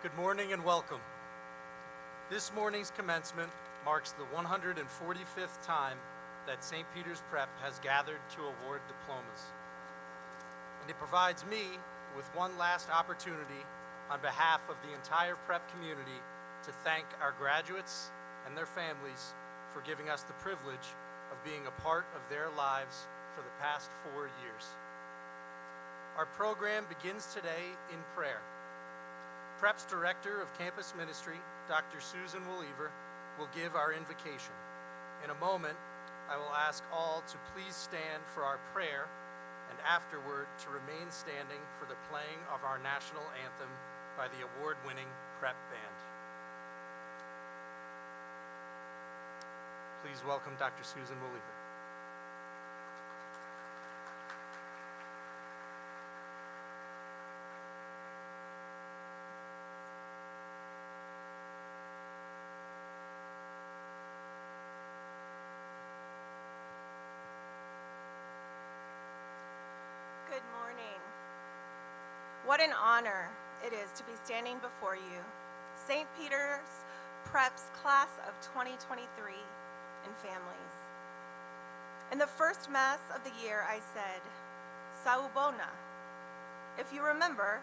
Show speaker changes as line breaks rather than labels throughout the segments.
Good morning and welcome. This morning's commencement marks the 145th time that St. Peter's Prep has gathered to award diplomas. And it provides me with one last opportunity on behalf of the entire prep community to thank our graduates and their families for giving us the privilege of being a part of their lives for the past 4 years. Our program begins today in prayer. Prep's Director of Campus Ministry, Dr. Susan Welliver, will give our invocation. In a moment, I will ask all to please stand for our prayer and afterward to remain standing for the playing of our national anthem by the award-winning Prep Band. Please welcome Dr. Susan Welliver.
Good morning. What an honor it is to be standing before you, St. Peter's Prep's class of 2023 and families. In the first Mass of the year, I said, Saubona. If you remember,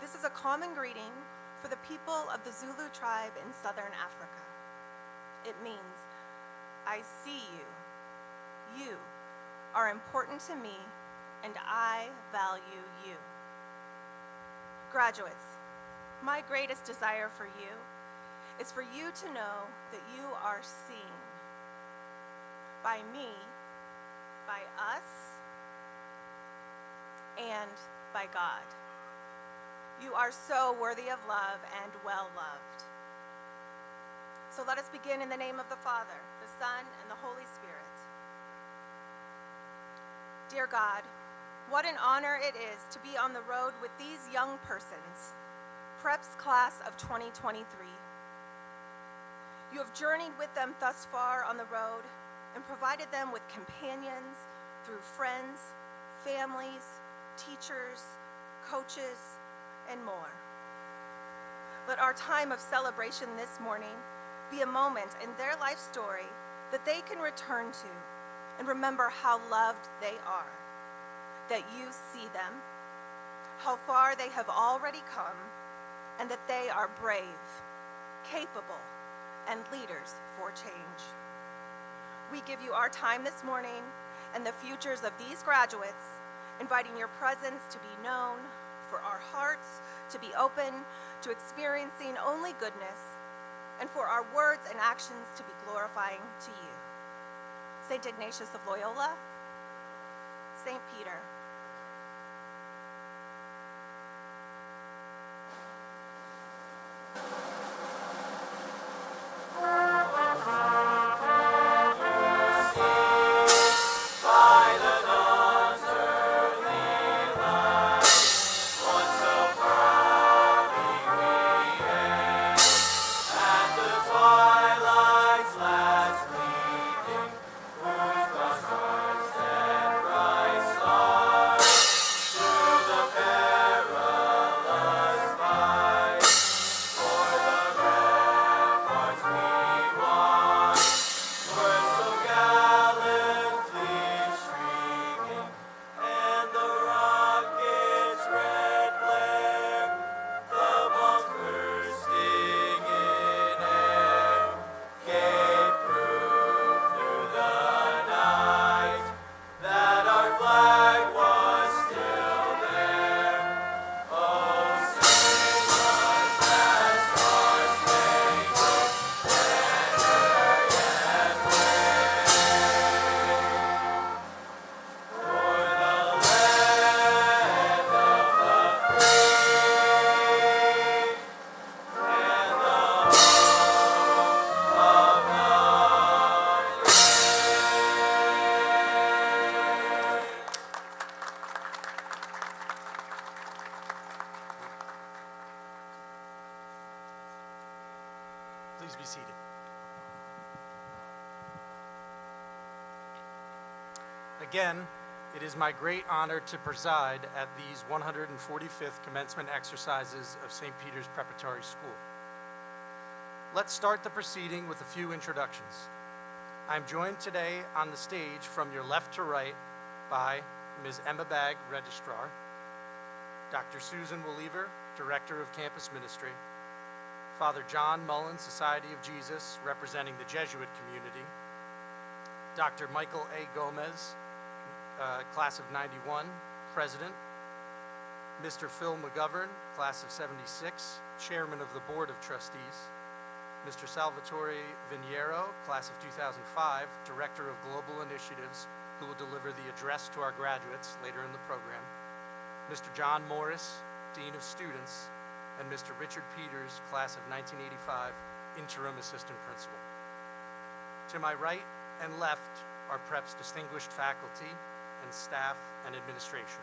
this is a common greeting for the people of the Zulu tribe in southern Africa. It means, I see you. You are important to me, and I value you. Graduates, my greatest desire for you is for you to know that you are seen by me, by us, and by God. You are so worthy of love and well loved. So let us begin in the name of the Father, the Son, and the Holy Spirit. Dear God, what an honor it is to be on the road with these young persons, Prep's class of 2023. You have journeyed with them thus far on the road and provided them with companions through friends, families, teachers, coaches, and more. Let our time of celebration this morning be a moment in their life story that they can return to and remember how loved they are, that you see them, how far they have already come, and that they are brave, capable, and leaders for change. We give you our time this morning and the futures of these graduates, inviting your presence to be known, for our hearts to be open to experiencing only goodness, and for our words and actions to be glorifying to you. St. Ignatius of Loyola, St. Peter.
Please be seated. Again, It is my great honor to preside at these 145th commencement exercises of St. Peter's Preparatory School. Let's start the proceeding with a few introductions. I'm joined today on the stage from your left to right by Ms. Emma Bagg, Registrar, Dr. Susan Welliver, Director of Campus Ministry, Father John Mullen, Society of Jesus, representing the Jesuit community, Dr. Michael A. Gomez, Class of 91, President, Mr. Phil McGovern, Class of 76, Chairman of the Board of Trustees, Mr. Salvatore Viniero, Class of 2005, Director of Global Initiatives, who will deliver the address to our graduates later in the program, Mr. John Morris, Dean of Students, and Mr. Richard Peters, Class of 1985, Interim Assistant Principal. To my right and left are Prep's distinguished faculty and staff and administration.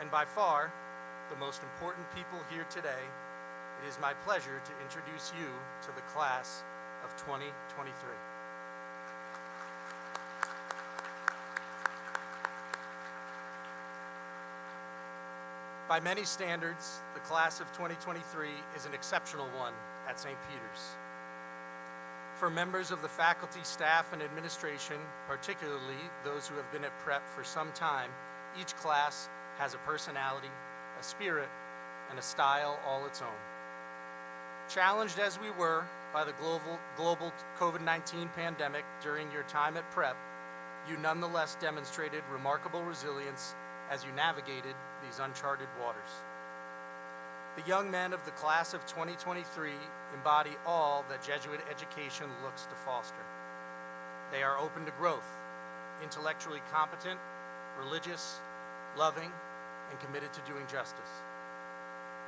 And by far, the most important people here today, it is my pleasure to introduce you to the class of 2023. By many standards, the class of 2023 is an exceptional one at St. Peter's. For members of the faculty, staff, and administration, particularly those who have been at Prep for some time, each class has a personality, a spirit, and a style all its own. Challenged as we were by the global COVID-19 pandemic during your time at Prep, you nonetheless demonstrated remarkable resilience as you navigated these uncharted waters. The young men of the class of 2023 embody all that Jesuit education looks to foster. They are open to growth, intellectually competent, religious, loving, and committed to doing justice.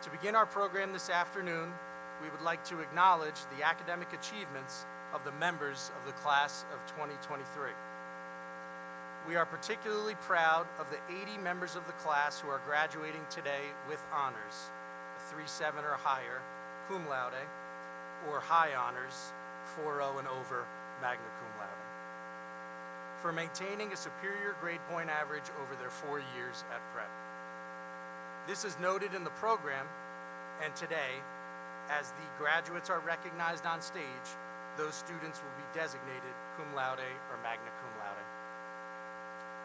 To begin our program this afternoon, we would like to acknowledge the academic achievements of the members of the class of 2023. We are particularly proud of the 80 members of the class who are graduating today with honors, a 3.7 or higher, cum laude, or high honors, 4.0 and over, magna cum laude, for maintaining a superior grade point average over their 4 years at Prep. This is noted in the program, and today, as the graduates are recognized on stage, those students will be designated cum laude or magna cum laude.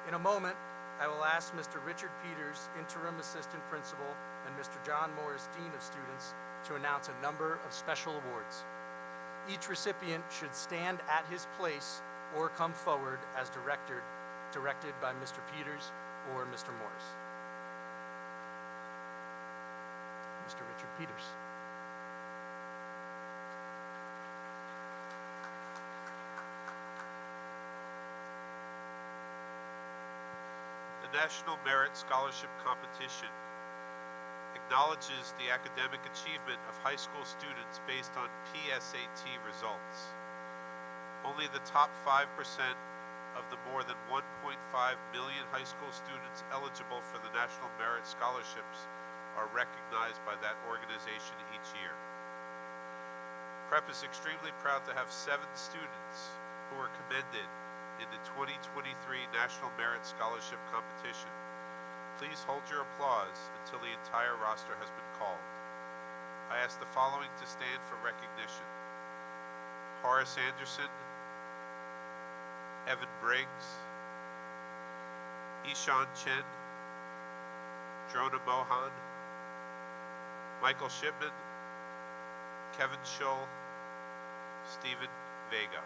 In a moment, I will ask Mr. Richard Peters, Interim Assistant Principal, and Mr. John Morris, Dean of Students, to announce a number of special awards. Each recipient should stand at his place or come forward as directed by Mr. Peters or Mr. Morris. Mr. Richard Peters.
The National Merit Scholarship Competition acknowledges the academic achievement of high school students based on PSAT results. Only the top 5% of the more than 1.5 million high school students eligible for the National Merit Scholarships are recognized by that organization each year. Prep is extremely proud to have 7 students who were commended in the 2023 National Merit Scholarship Competition. Please hold your applause until the entire roster has been called. I ask the following to stand for recognition: Horace Anderson, Evan Briggs, Ishan Chen, Drona Mohan, Michael Shipman, Kevin Schull, Stephen Vega.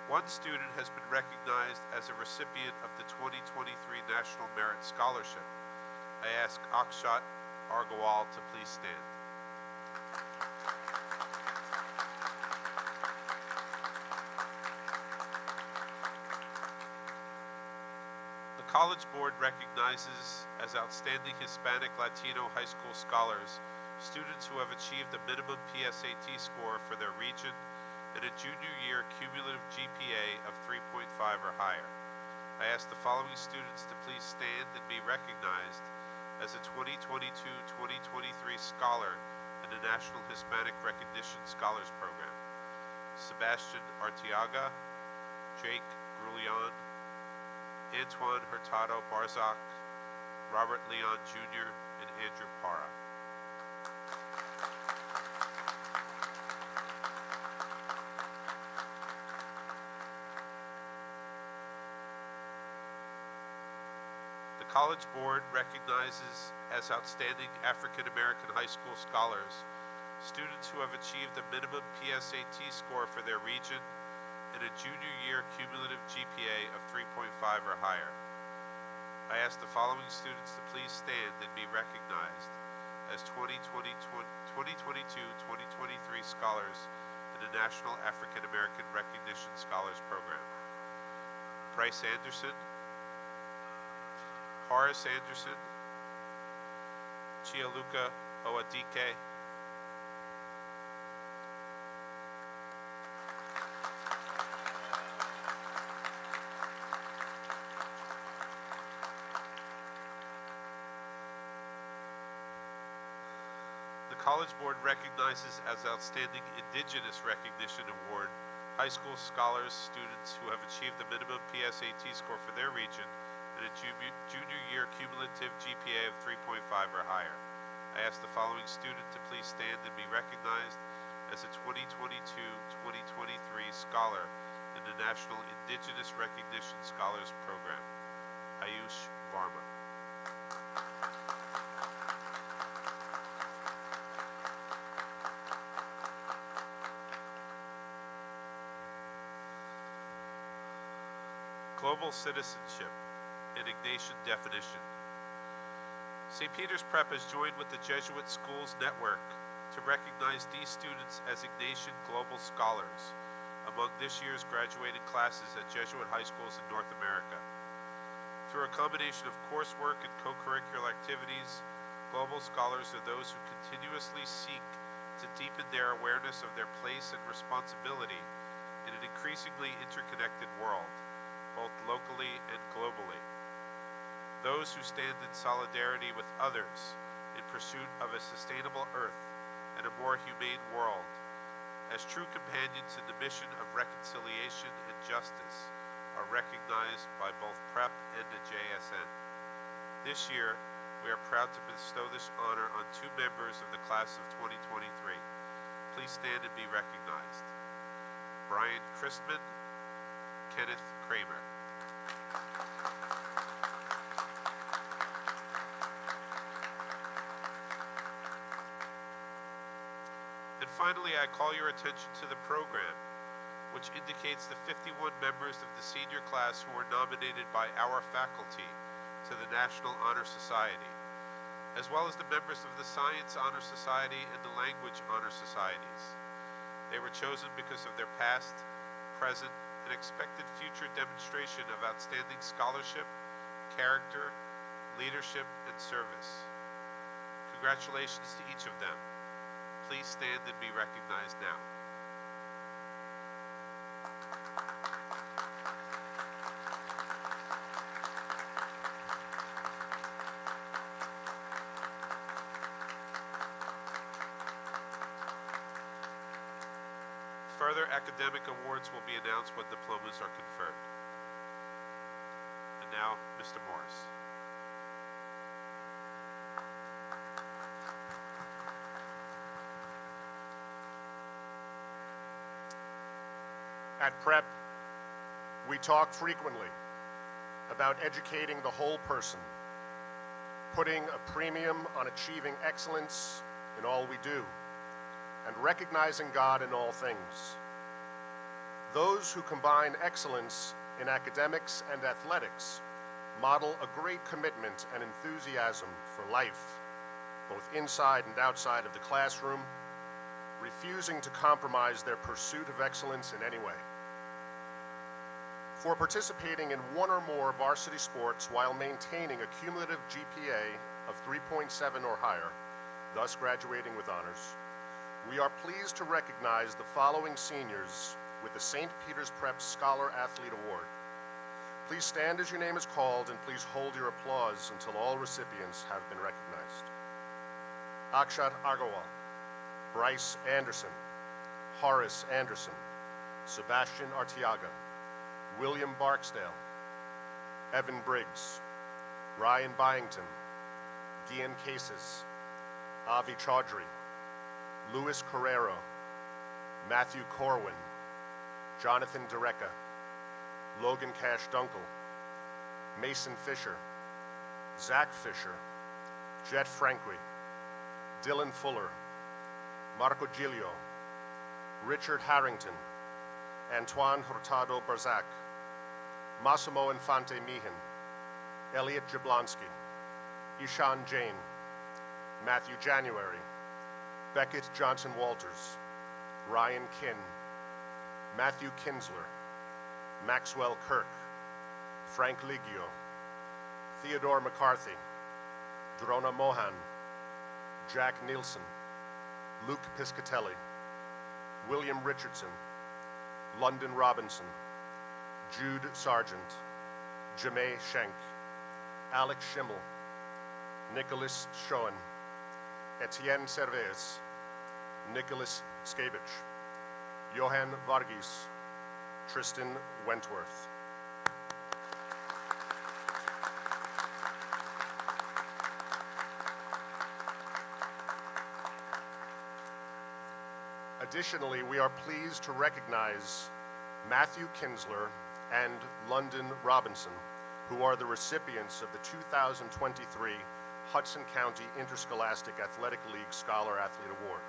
One student has been recognized as a recipient of the 2023 National Merit Scholarship. I ask Akshat Argawal to please stand. The College Board recognizes as outstanding Hispanic Latino high school scholars students who have achieved a minimum PSAT score for their region and a junior year cumulative GPA of 3.5 or higher. I ask the following students to please stand and be recognized as a 2022-2023 scholar in the National Hispanic Recognition Scholars Program. Sebastian Arteaga, Jake Grulion, Antoine Hurtado Barzac, Robert Leon Jr., and Andrew Parra. The College Board recognizes as outstanding African American high school scholars students who have achieved a minimum PSAT score for their region and a junior year cumulative GPA of 3.5 or higher. I ask the following students to please stand and be recognized as 2022-2023 scholars in the National African American Recognition Scholars Program. Bryce Anderson, Horace Anderson, Chialuka Owadike, the College Board recognizes as Outstanding Indigenous Recognition Award high school scholars students who have achieved the minimum PSAT score for their region and a junior year cumulative GPA of 3.5 or higher. I ask the following student to please stand and be recognized as a 2022-2023 scholar in the National Indigenous Recognition Scholars Program. Ayush Varma. Global citizenship, an Ignatian definition. St. Peter's Prep has joined with the Jesuit Schools Network to recognize these students as Ignatian Global Scholars among this year's graduating classes at Jesuit high schools in North America. Through a combination of coursework and co-curricular activities, Global Scholars are those who continuously seek to deepen their awareness of their place and responsibility in an increasingly interconnected world, both locally and globally. Those who stand in solidarity with others in pursuit of a sustainable earth and a more humane world, as true companions in the mission of reconciliation and justice, are recognized by both PrEP and the JSN. This year, we are proud to bestow this honor on two members of the class of 2023. Please stand and be recognized. Brian Christman, Kenneth Kramer. And finally, I call your attention to the program, which indicates the 51 members of the senior class who were nominated by our faculty to the National Honor Society, as well as the members of the Science Honor Society and the Language Honor Societies. They were chosen because of their past, present, and expected future demonstration of outstanding scholarship, character, leadership, and service. Congratulations to each of them. Please stand and be recognized now. Further academic awards will be announced when diplomas are conferred. And now, Mr. Morris.
At PrEP, we talk frequently about educating the whole person, putting a premium on achieving excellence in all we do, and recognizing God in all things. Those who combine excellence in academics and athletics model a great commitment and enthusiasm for life, both inside and outside of the classroom, refusing to compromise their pursuit of excellence in any way. For participating in one or more varsity sports while maintaining a cumulative GPA of 3.7 or higher, thus graduating with honors, we are pleased to recognize the following seniors with the St. Peter's Prep Scholar Athlete Award. Please stand as your name is called, and please hold your applause until all recipients have been recognized. Akshat Agarwal, Bryce Anderson, Horace Anderson, Sebastian Artiaga, William Barksdale, Evan Briggs, Ryan Byington, Gian Cases, Avi Chaudhry, Luis Carrero, Matthew Corwin, Jonathan Dereka, Logan Cash Dunkel, Mason Fisher, Zach Fisher, Jet Franqui, Dylan Fuller, Marco Giglio, Richard Harrington, Antoine Hurtado Barzak, Massimo Infante Meehan, Elliot Jablonski, Ishan Jain, Matthew January, Beckett Johnson Walters, Ryan Kinn, Matthew Kinsler, Maxwell Kirk, Frank Liggio, Theodore McCarthy, Drona Mohan, Jack Nielsen, Luke Piscatelli, William Richardson, London Robinson, Jude Sargent, Jamae Schenk, Alex Schimmel, Nicholas Schoen, Etienne Cervez, Nicholas Skabich, Johan Varghese, Tristan Wentworth. Additionally, we are pleased to recognize Matthew Kinsler and London Robinson, who are the recipients of the 2023 Hudson County Interscholastic Athletic League Scholar Athlete Award.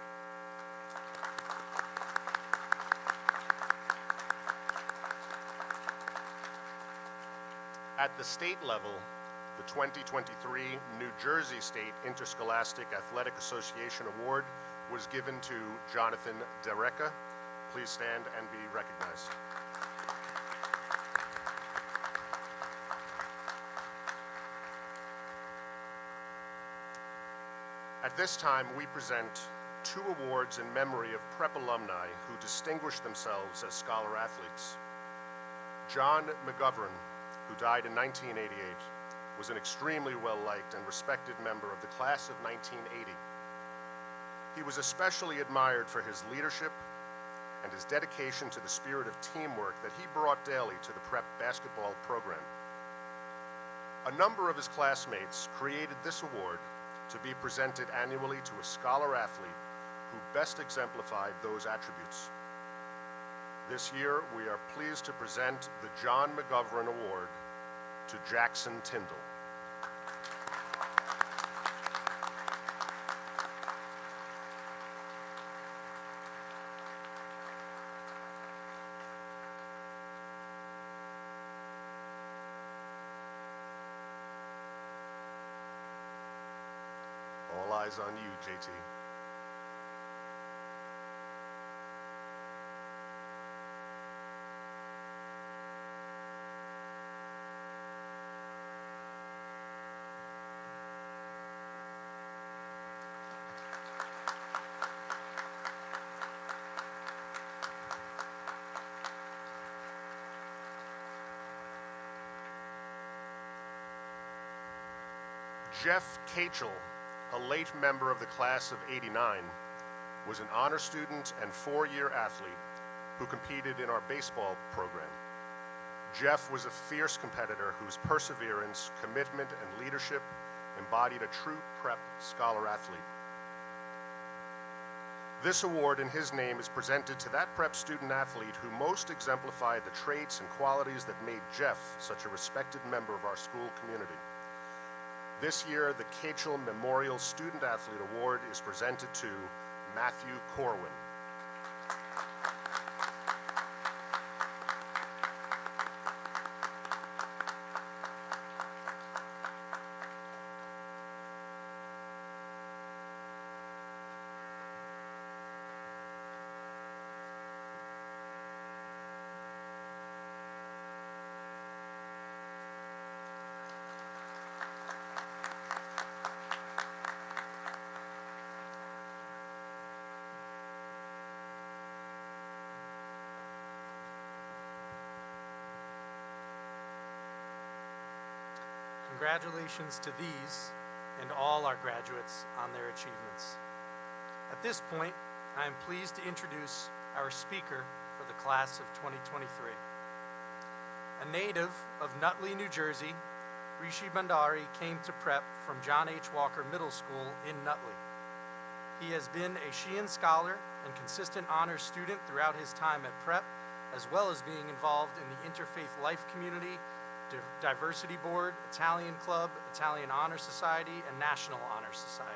At the state level, the 2023 New Jersey State Interscholastic Athletic Association Award was given to Jonathan Dereka. Please stand and be recognized. At this time, we present 2 awards in memory of prep alumni who distinguished themselves as scholar athletes. John McGovern, who died in 1988, was an extremely well-liked and respected member of the class of 1980. He was especially admired for his leadership and his dedication to the spirit of teamwork that he brought daily to the prep basketball program. A number of his classmates created this award to be presented annually to a scholar athlete who best exemplified those attributes. This year, we are pleased to present the John McGovern Award to Jackson Tyndall. All eyes on you, JT. Jeff Kachel, a late member of the class of '89, was an honor student and 4-year athlete who competed in our baseball program. Jeff was a fierce competitor whose perseverance, commitment, and leadership embodied a true prep scholar athlete. This award in his name is presented to that prep student athlete who most exemplified the traits and qualities that made Jeff such a respected member of our school community. This year, the Kachel Memorial Student Athlete Award is presented to Matthew Corwin.
Congratulations to these and all our graduates on their achievements. At this point, I am pleased to introduce our speaker for the class of 2023. A native of Nutley, New Jersey, Rishi Bhandari came to prep from John H. Walker Middle School in Nutley. He has been a Sheehan Scholar and consistent honors student throughout his time at prep, as well as being involved in the Interfaith Life Community, Diversity Board, Italian Club, Italian Honor Society, and National Honor Society.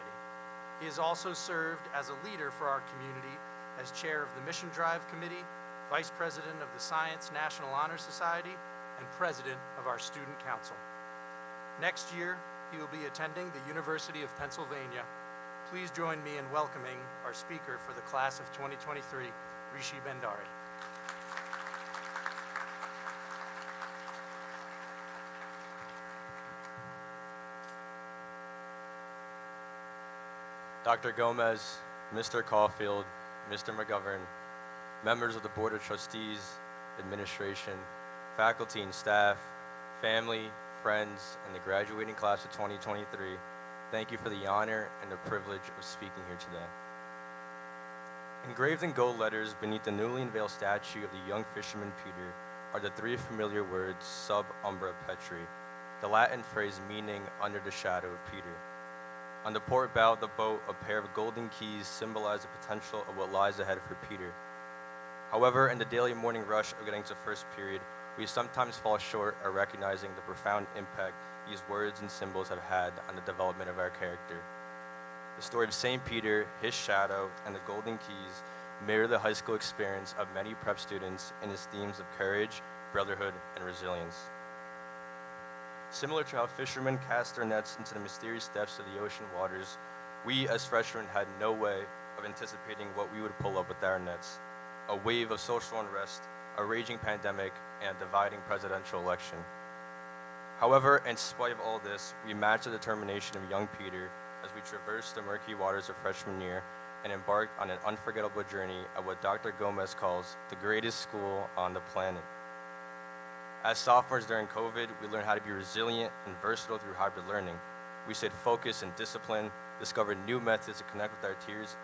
He has also served as a leader for our community as chair of the Mission Drive Committee, vice president of the Science National Honor Society, and president of our Student Council. Next year, he will be attending the University of Pennsylvania. Please join me in welcoming our speaker for the class of 2023, Rishi Bhandari.
Dr. Gomez, Mr. Caulfield, Mr. McGovern, members of the Board of Trustees, administration, faculty and staff, family, friends, and the graduating class of 2023, thank you for the honor and the privilege of speaking here today. Engraved in gold letters beneath the newly unveiled statue of the young fisherman Peter are the three familiar words sub umbra petri, the Latin phrase meaning under the shadow of Peter. On the port bow of the boat, a pair of golden keys symbolize the potential of what lies ahead for Peter. However, in the daily morning rush of getting to first period, we sometimes fall short of recognizing the profound impact these words and symbols have had on the development of our character. The story of St. Peter, his shadow, and the golden keys mirror the high school experience of many prep students in its themes of courage, brotherhood, and resilience. Similar to how fishermen cast their nets into the mysterious depths of the ocean waters, we as freshmen had no way of anticipating what we would pull up with our nets. A wave of social unrest, a raging pandemic, and a dividing presidential election. However, in spite of all this, we matched the determination of young Peter as we traversed the murky waters of freshman year and embarked on an unforgettable journey at what Dr. Gomez calls the greatest school on the planet. As sophomores during COVID, we learned how to be resilient and versatile through hybrid learning. We stayed focused and disciplined, discovered new methods to connect with our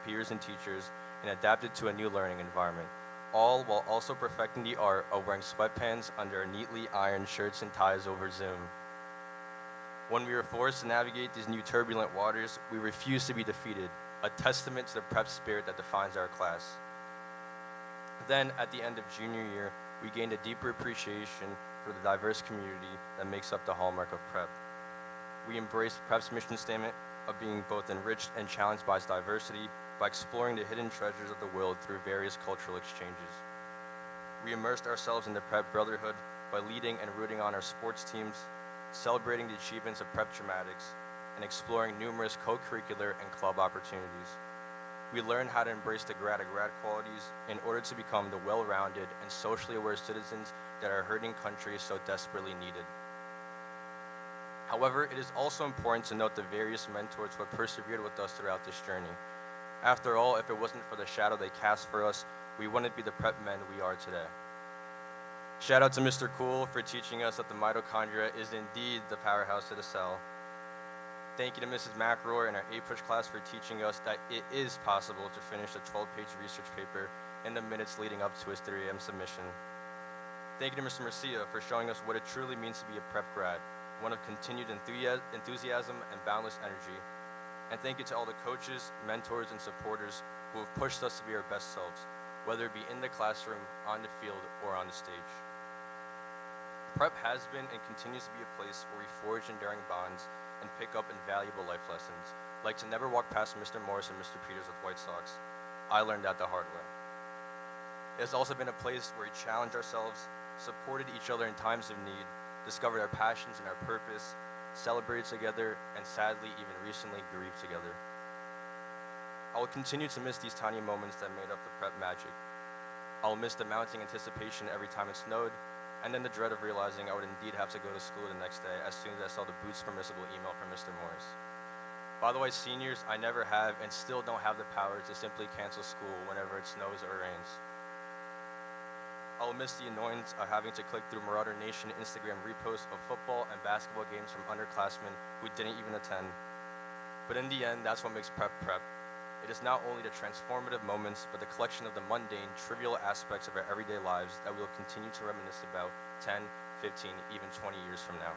peers and teachers, and adapted to a new learning environment, all while also perfecting the art of wearing sweatpants under our neatly ironed shirts and ties over Zoom. When we were forced to navigate these new turbulent waters, we refused to be defeated, a testament to the prep spirit that defines our class. Then, at the end of junior year, we gained a deeper appreciation for the diverse community that makes up the hallmark of prep. We embraced prep's mission statement of being both enriched and challenged by its diversity by exploring the hidden treasures of the world through various cultural exchanges. We immersed ourselves in the prep brotherhood by leading and rooting on our sports teams, celebrating the achievements of prep dramatics, and exploring numerous co-curricular and club opportunities. We learned how to embrace the grad-to-grad qualities in order to become the well-rounded and socially aware citizens that our hurting country so desperately needed. However, it is also important to note the various mentors who have persevered with us throughout this journey. After all, if it wasn't for the shadow they cast for us, we wouldn't be the prep men we are today. Shout out to Mr. Cool for teaching us that the mitochondria is indeed the powerhouse of the cell. Thank you to Mrs. McRoy and our A-Push class for teaching us that it is possible to finish a 12-page research paper in the minutes leading up to his 3 a.m. submission. Thank you to Mr. Mercia for showing us what it truly means to be a prep grad, one of continued enthusiasm and boundless energy. And thank you to all the coaches, mentors, and supporters who have pushed us to be our best selves, whether it be in the classroom, on the field, or on the stage. Prep has been and continues to be a place where we forge enduring bonds and pick up invaluable life lessons, like to never walk past Mr. Morris and Mr. Peters with White Sox. I learned that the hard way. It has also been a place where we challenged ourselves, supported each other in times of need, discovered our passions and our purpose, celebrated together, and sadly, even recently, grieved together. I will continue to miss these tiny moments that made up the prep magic. I will miss the mounting anticipation every time it snowed, and then the dread of realizing I would indeed have to go to school the next day as soon as I saw the boots permissible email from Mr. Morris. By the way, seniors, I never have and still don't have the power to simply cancel school whenever it snows or rains. I'll miss the annoyance of having to click through Marauder Nation Instagram reposts of football and basketball games from underclassmen who didn't even attend. But in the end, that's what makes prep prep. It is not only the transformative moments, but the collection of the mundane, trivial aspects of our everyday lives that we will continue to reminisce about 10, 15, even 20 years from now.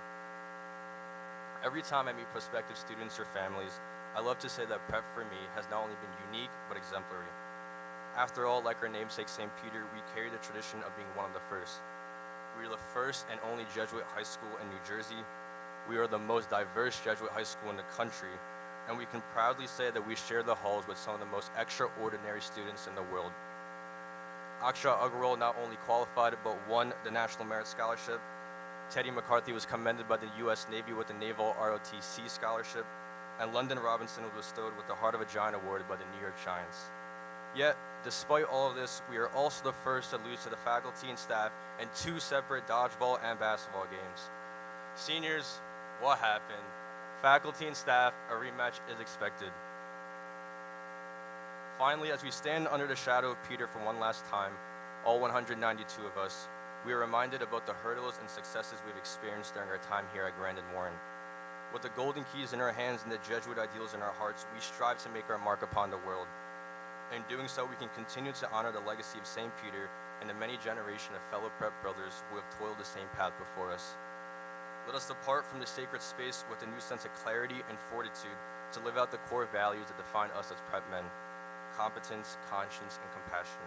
Every time I meet prospective students or families, I love to say that prep for me has not only been unique, but exemplary. After all, like our namesake St. Peter, we carry the tradition of being one of the first. We are the first and only Jesuit high school in New Jersey. We are the most diverse Jesuit high school in the country, and we can proudly say that we share the halls with some of the most extraordinary students in the world. Aksha Agarwal not only qualified, but won the National Merit Scholarship. Teddy McCarthy was commended by the U.S. Navy with the Naval ROTC Scholarship, and London Robinson was bestowed with the Heart of a Giant Award by the New York Giants. Yet, despite all of this, we are also the first to lose to the faculty and staff in 2 separate dodgeball and basketball games. Seniors, what happened? Faculty and staff, a rematch is expected. Finally, as we stand under the shadow of Peter for one last time, all 192 of us, we are reminded about the hurdles and successes we've experienced during our time here at Grandin Warren. With the golden keys in our hands and the Jesuit ideals in our hearts, we strive to make our mark upon the world. In doing so, we can continue to honor the legacy of St. Peter and the many generations of fellow prep brothers who have toiled the same path before us. Let us depart from the sacred space with a new sense of clarity and fortitude to live out the core values that define us as prep men: competence, conscience, and compassion.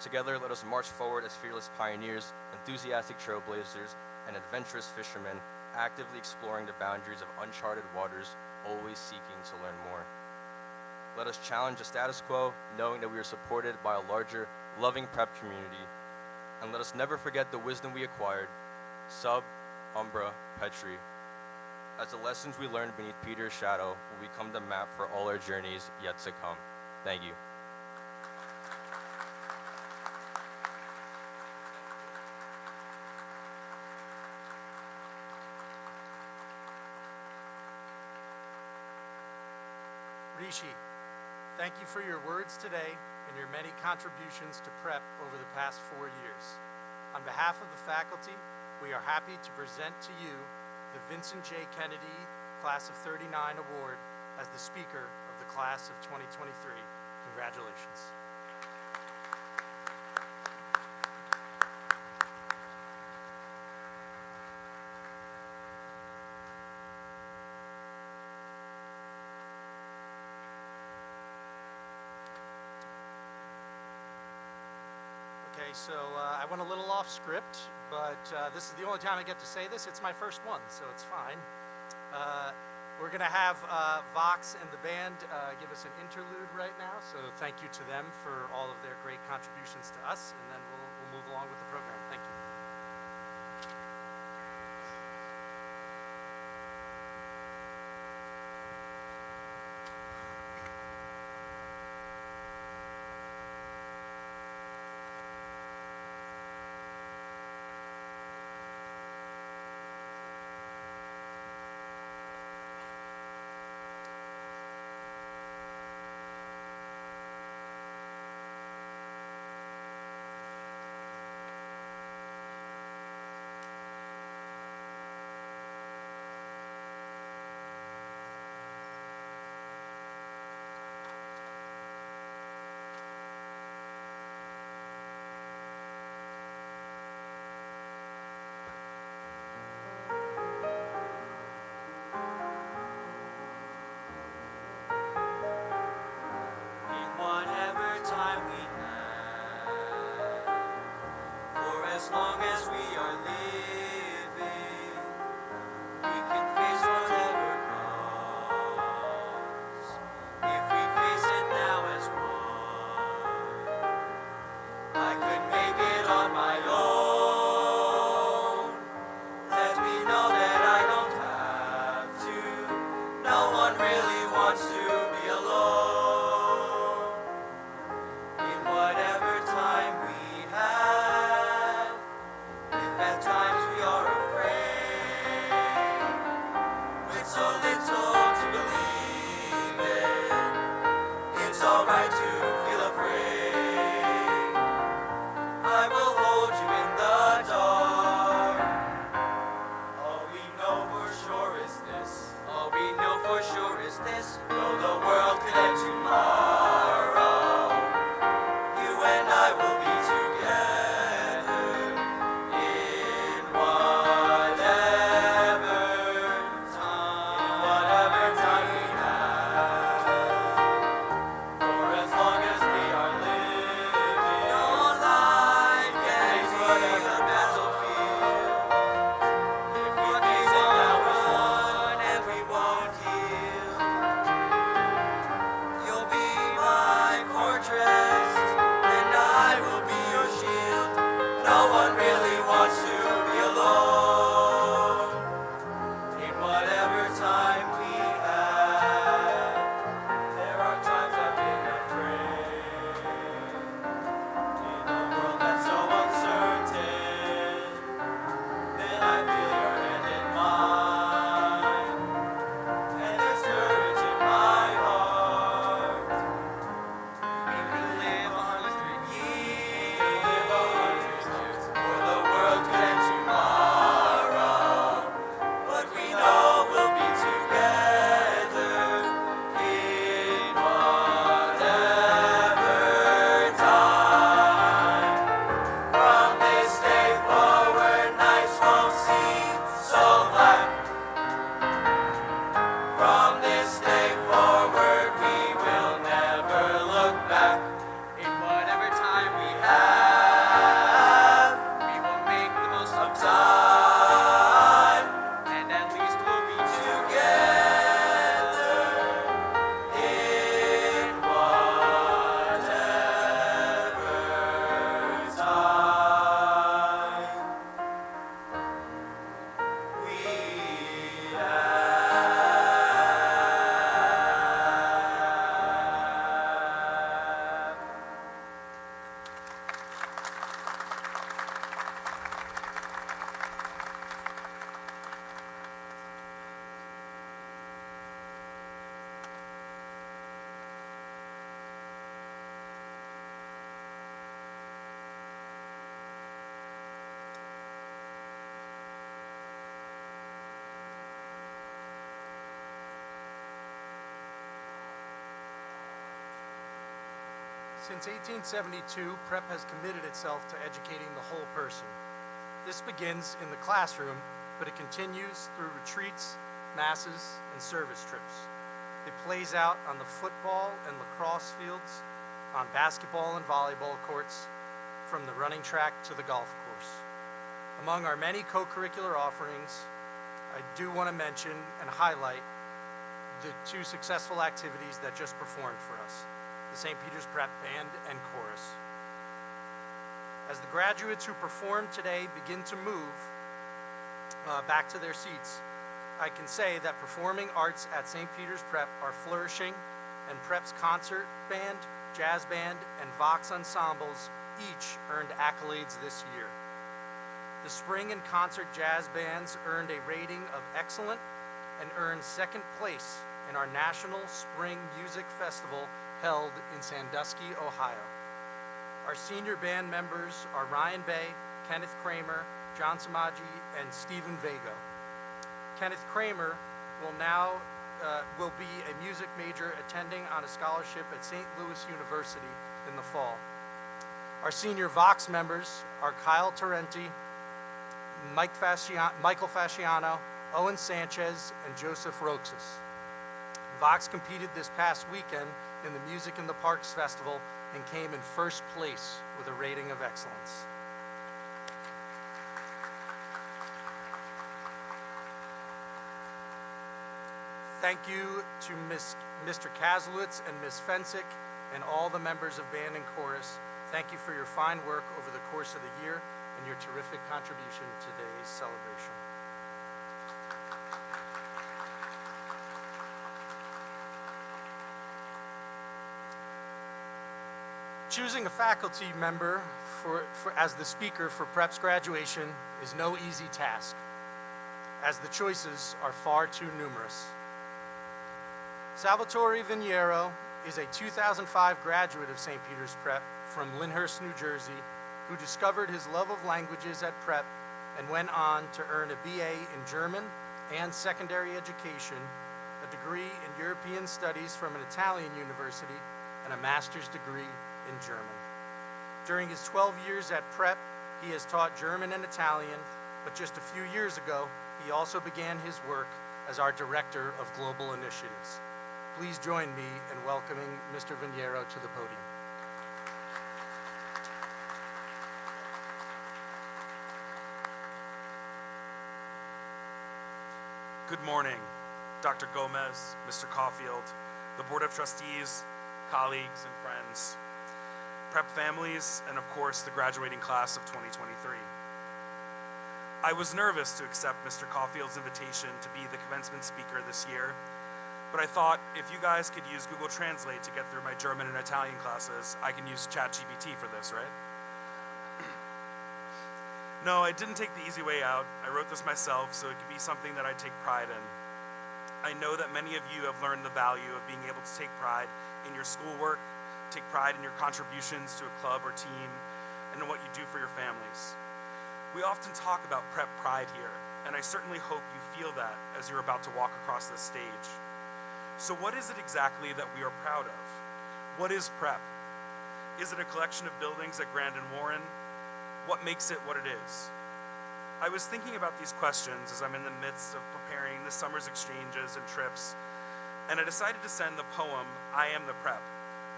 Together, let us march forward as fearless pioneers, enthusiastic trailblazers, and adventurous fishermen, actively exploring the boundaries of uncharted waters, always seeking to learn more. Let us challenge the status quo, knowing that we are supported by a larger, loving prep community. And let us never forget the wisdom we acquired, sub, umbra, petri, as the lessons we learned beneath Peter's shadow will become the map for all our journeys yet to come. Thank you.
Rishi, thank you for your words today and your many contributions to prep over the past 4 years. On behalf of the faculty, we are happy to present to you the Vincent J. Kennedy Class of '39 Award as the speaker of the Class of 2023. Congratulations. Okay, so I went a little off script, but this is the only time I get to say this. It's my first one, so it's fine. We're going to have Vox and the band give us an interlude right now, so thank you to them for all of their great contributions to us, and then we'll move along with the program. Thank you. Since 1872, Prep has committed itself to educating the whole person. This begins in the classroom, but it continues through retreats, masses, and service trips. It plays out on the football and lacrosse fields, on basketball and volleyball courts, from the running track to the golf course. Among our many co-curricular offerings, I do want to mention and highlight the two successful activities that just performed for us, the St. Peter's Prep Band and Chorus. As the graduates who performed today begin to move back to their seats, I can say that performing arts at St. Peter's Prep are flourishing, and Prep's concert band, jazz band, and Vox ensembles each earned accolades this year. The spring and concert jazz bands earned a rating of excellent and earned second place in our National Spring Music Festival held in Sandusky, Ohio. Our senior band members are Ryan Bay, Kenneth Kramer, John Samaji, and Stephen Vago. Kenneth Kramer will be a music major attending on a scholarship at St. Louis University in the fall. Our senior Vox members are Kyle Torrenti, Michael Fasciano, Owen Sanchez, and Joseph Roxas. Vox competed this past weekend in the Music in the Parks Festival and came in first place with a rating of excellence. Thank you to Mr. Kaslowitz and Ms. Fensick and all the members of Band and Chorus. Thank you for your fine work over the course of the year and your terrific contribution to today's celebration. Choosing a faculty member as the speaker for Prep's graduation is no easy task, as the choices are far too numerous. Salvatore Viniero is a 2005 graduate of St. Peter's Prep from Lyndhurst, New Jersey, who discovered his love of languages at Prep and went on to earn a BA in German and secondary education, a degree in European studies from an Italian university, and a master's degree in German. During his 12 years at Prep, he has taught German and Italian, but just a few years ago, he also began his work as our Director of Global Initiatives. Please join me in welcoming Mr. Viniero to the podium.
Good morning, Dr. Gomez, Mr. Caulfield, the Board of Trustees, colleagues and friends, Prep families, and of course, the graduating class of 2023. I was nervous to accept Mr. Caulfield's invitation to be the commencement speaker this year, but I thought if you guys could use Google Translate to get through my German and Italian classes, I can use ChatGPT for this, right? No, I didn't take the easy way out. I wrote this myself so it could be something that I take pride in. I know that many of you have learned the value of being able to take pride in your schoolwork, take pride in your contributions to a club or team, and in what you do for your families. We often talk about Prep pride here, and I certainly hope you feel that as you're about to walk across this stage. So what is it exactly that we are proud of? What is Prep? Is it a collection of buildings at Grand and Warren? What makes it what it is? I was thinking about these questions as I'm in the midst of preparing this summer's exchanges and trips, and I decided to send the poem, I Am the Prep,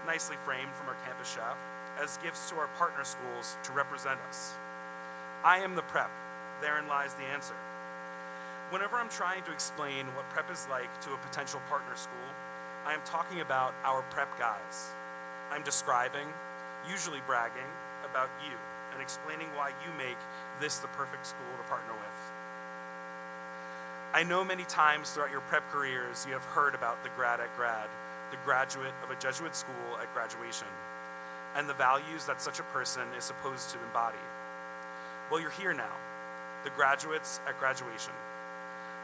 nicely framed from our campus shop, as gifts to our partner schools to represent us. I am the Prep, therein lies the answer. Whenever I'm trying to explain what Prep is like to a potential partner school, I am talking about our Prep guys. I'm describing, usually bragging, about you and explaining why you make this the perfect school to partner with. I know many times throughout your Prep careers you have heard about the grad at grad, the graduate of a Jesuit school at graduation, and the values that such a person is supposed to embody. Well, you're here now, the graduates at graduation,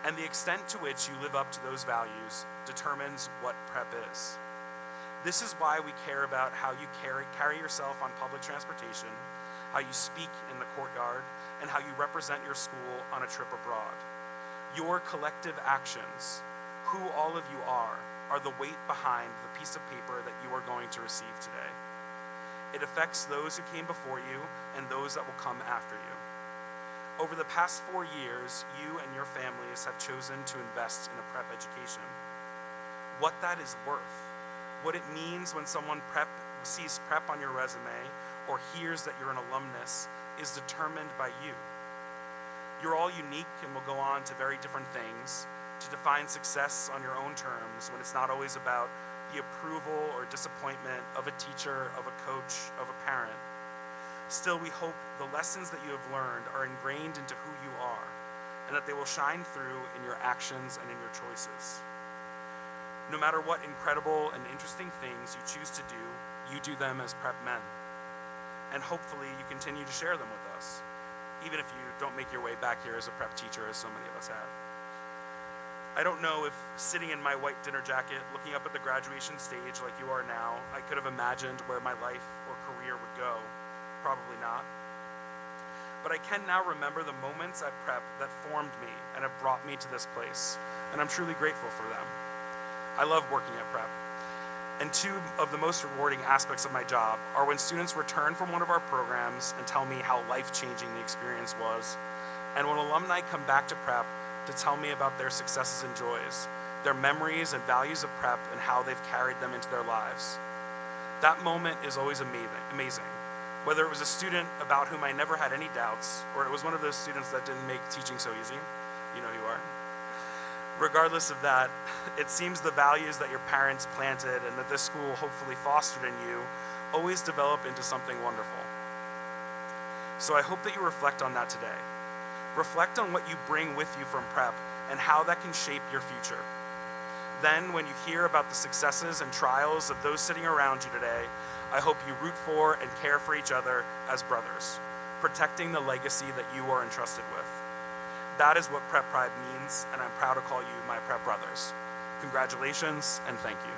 and the extent to which you live up to those values determines what Prep is. This is why we care about how you carry yourself on public transportation, how you speak in the courtyard, and how you represent your school on a trip abroad. Your collective actions, who all of you are the weight behind the piece of paper that you are going to receive today. It affects those who came before you and those that will come after you. Over the past 4 years, you and your families have chosen to invest in a prep education. What that is worth, what it means when someone sees prep on your resume or hears that you're an alumnus, is determined by you. You're all unique and will go on to very different things, to define success on your own terms when it's not always about the approval or disappointment of a teacher, of a coach, of a parent. Still, we hope the lessons that you have learned are ingrained into who you are, and that they will shine through in your actions and in your choices. No matter what incredible and interesting things you choose to do, you do them as prep men. And hopefully you continue to share them with us, even if you don't make your way back here as a prep teacher, as so many of us have. I don't know if sitting in my white dinner jacket, looking up at the graduation stage like you are now, I could have imagined where my life or career would go. Probably not. But I can now remember the moments at prep that formed me and have brought me to this place, and I'm truly grateful for them. I love working at prep. And two of the most rewarding aspects of my job are when students return from one of our programs and tell me how life-changing the experience was, and when alumni come back to prep to tell me about their successes and joys, their memories and values of prep and how they've carried them into their lives. That moment is always amazing. Whether it was a student about whom I never had any doubts, or it was one of those students that didn't make teaching so easy, you know who you are. Regardless of that, it seems the values that your parents planted and that this school hopefully fostered in you always develop into something wonderful. So I hope that you reflect on that today. Reflect on what you bring with you from prep and how that can shape your future. Then, when you hear about the successes and trials of those sitting around you today, I hope you root for and care for each other as brothers, protecting the legacy that you are entrusted with. That is what Prep Pride means, and I'm proud to call you my Prep Brothers. Congratulations, and thank you.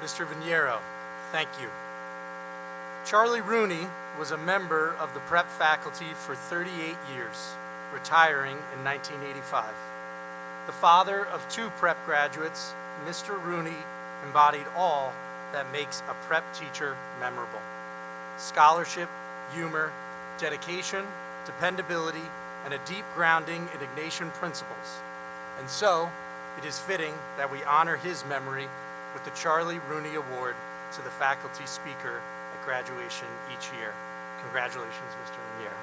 Mr. Viniero, thank you. Charlie Rooney was a member of the prep faculty for 38 years, retiring in 1985. The father of 2 prep graduates, Mr. Rooney embodied all that makes a prep teacher memorable: scholarship, humor, dedication, dependability, and a deep grounding in Ignatian principles. And so, it is fitting that we honor his memory with the Charlie Rooney Award to the faculty speaker at graduation each year. Congratulations, Mr. Viniero.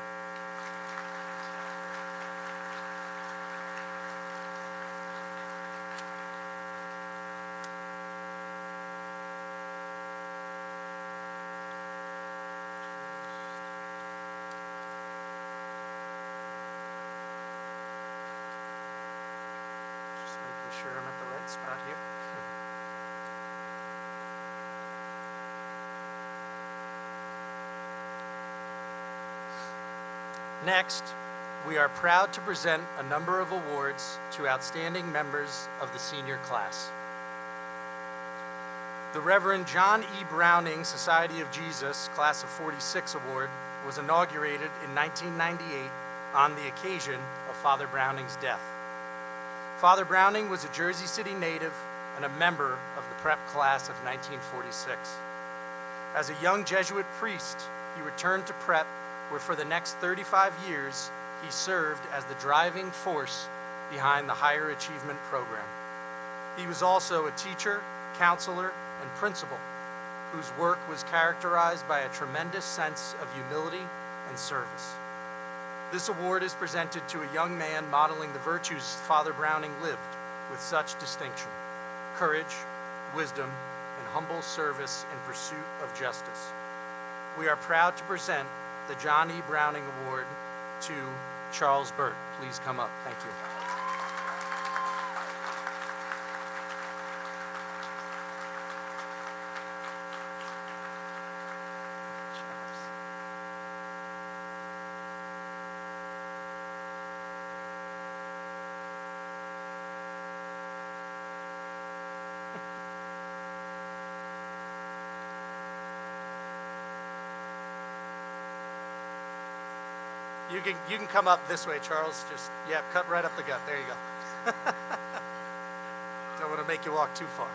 Just making sure I'm at the right spot here. Next, we are proud to present a number of awards to outstanding members of the senior class. The Reverend John E. Browning Society of Jesus Class of '46 Award was inaugurated in 1998 on the occasion of Father Browning's death. Father Browning was a Jersey City native and a member of the prep class of 1946. As a young Jesuit priest, he returned to prep, where for the next 35 years, he served as the driving force behind the Higher Achievement Program. He was also a teacher, counselor, and principal, whose work was characterized by a tremendous sense of humility and service. This award is presented to a young man modeling the virtues Father Browning lived with such distinction: courage, wisdom, and humble service in pursuit of justice. We are proud to present the John E. Browning Award to Charles Burt. Please come up. Thank you. You can come up this way, Charles. Just, yeah, cut right up the gut. There you go. Don't want to make you walk too far.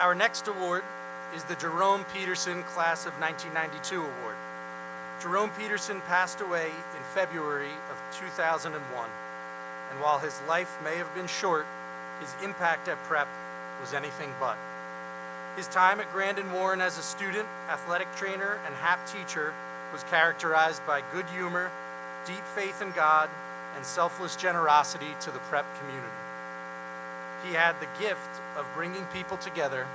Our next award is the Jerome Peterson Class of 1992 Award. Jerome Peterson passed away in February of 2001, and while his life may have been short, his impact at Prep was anything but. His time at Grandin Warren as a student, athletic trainer, and HAP teacher was characterized by good humor, deep faith in God, and selfless generosity to the Prep community. He had the gift of bringing people together,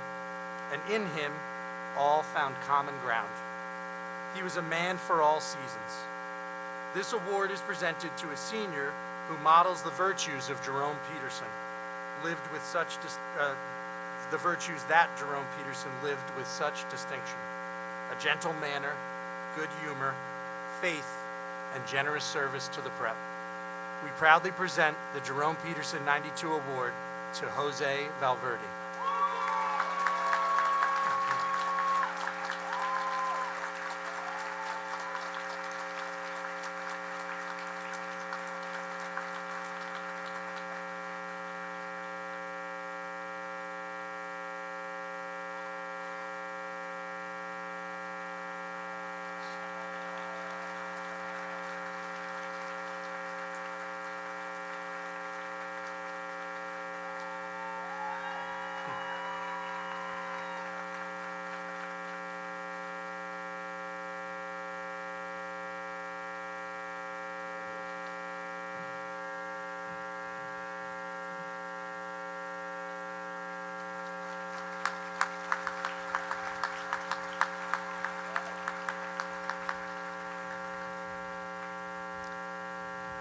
and in him, all found common ground. He was a man for all seasons. This award is presented to a senior who models the virtues of Jerome Peterson, the virtues that Jerome Peterson lived with such distinction: a gentle manner, good humor, faith, and generous service to the Prep. We proudly present the Jerome Peterson 92 Award to Jose Valverde.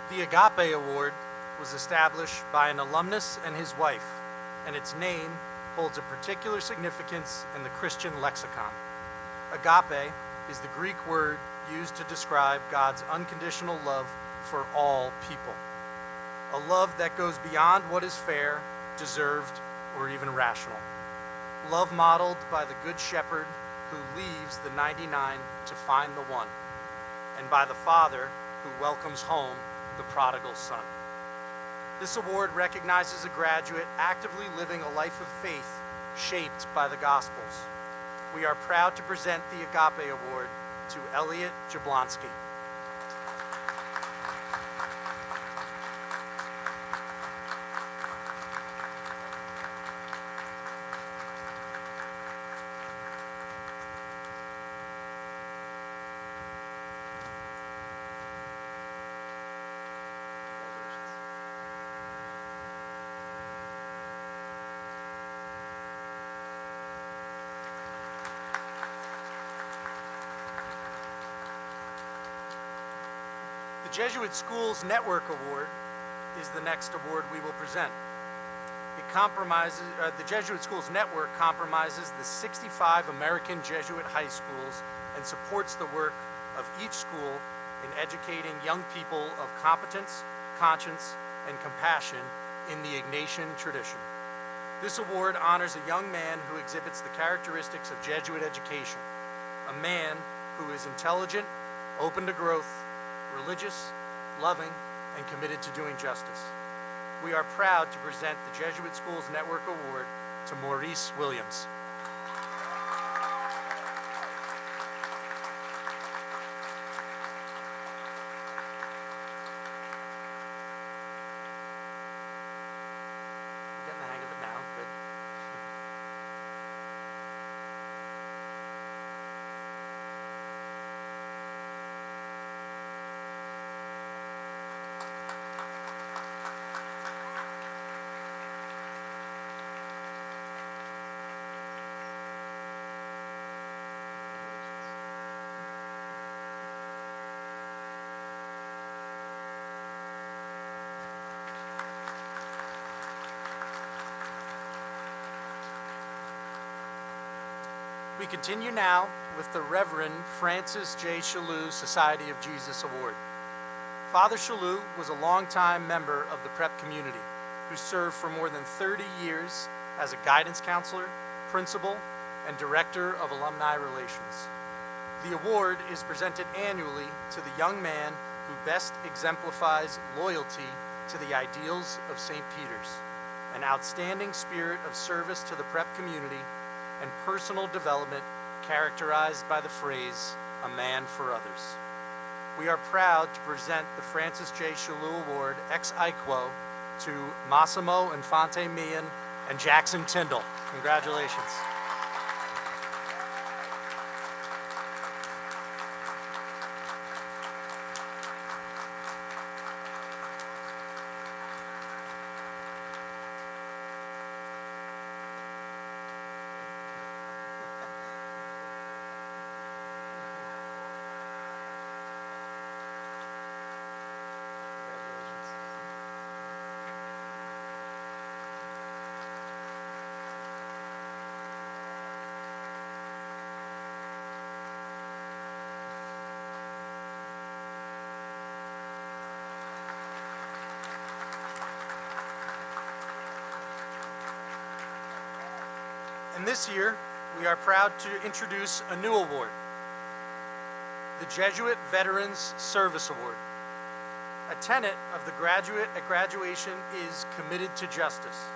The Agape Award was established by an alumnus and his wife, and its name holds a particular significance in the Christian lexicon. Agape is the Greek word used to describe God's unconditional love for all people. A love that goes beyond what is fair, deserved, or even rational. Love modeled by the Good Shepherd who leaves the 99 to find the one, and by the Father who welcomes home the prodigal son. This award recognizes a graduate actively living a life of faith shaped by the Gospels. We are proud to present the Agape Award to Elliot Jablonski. The Jesuit Schools Network Award is the next award we will present. The Jesuit Schools Network compromises the 65 American Jesuit high schools and supports the work of each school in educating young people of competence, conscience, and compassion in the Ignatian tradition. This award honors a young man who exhibits the characteristics of Jesuit education, a man who is intelligent, open to growth, religious, loving, and committed to doing justice. We are proud to present the Jesuit Schools Network Award to Maurice Williams. You're getting the hang of it now, good. We continue now with the Reverend Francis J. Shalou Society of Jesus Award. Father Shalou was a longtime member of the prep community who served for more than 30 years as a guidance counselor, principal, and director of alumni relations. The award is presented annually to the young man who best exemplifies loyalty to the ideals of St. Peter's, an outstanding spirit of service to the prep community, and personal development characterized by the phrase, "a man for others." We are proud to present the Francis J. Shalou Award ex aequo to Massimo Infante Mian and Jackson Tyndall. Congratulations. And this year, we are proud to introduce a new award, the Jesuit Veterans Service Award. A tenet of the graduate at graduation is committed to justice.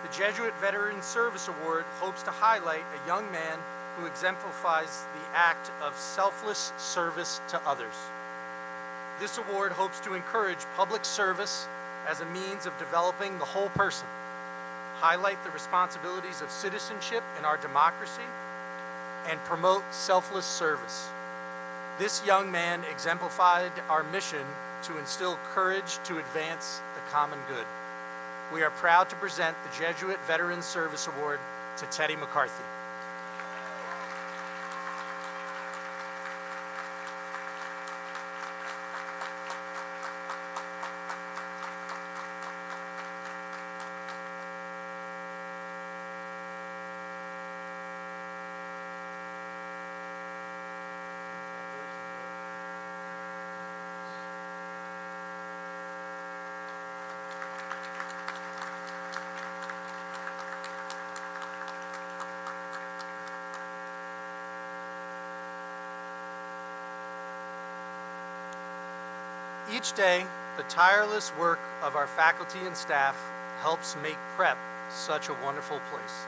The Jesuit Veterans Service Award hopes to highlight a young man who exemplifies the act of selfless service to others. This award hopes to encourage public service as a means of developing the whole person, highlight the responsibilities of citizenship in our democracy, and promote selfless service. This young man exemplified our mission to instill courage to advance the common good. We are proud to present the Jesuit Veterans Service Award to Teddy McCarthy. Each day, the tireless work of our faculty and staff helps make prep such a wonderful place.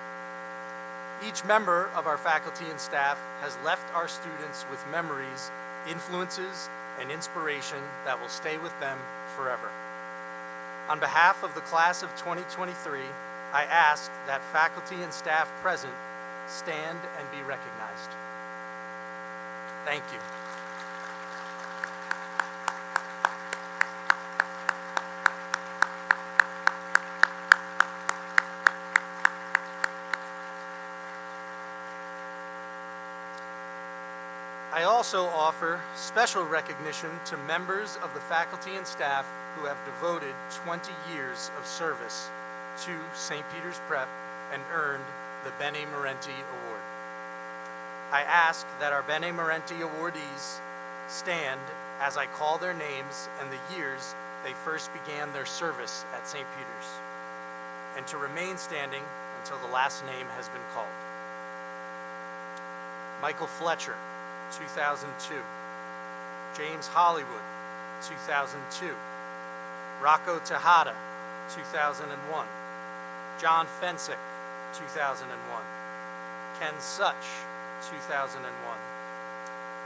Each member of our faculty and staff has left our students with memories, influences, and inspiration that will stay with them forever. On behalf of the class of 2023, I ask that faculty and staff present stand and be recognized. Thank you. I also offer special recognition to members of the faculty and staff who have devoted 20 years of service to St. Peter's Prep and earned the Bene Merenti Award. I ask that our Bene Merenti awardees stand as I call their names and the years they first began their service at St. Peter's, and to remain standing until the last name has been called. Michael Fletcher, 2002. James Hollywood, 2002. Rocco Tejada, 2001. John Fensick, 2001. Ken Such, 2001.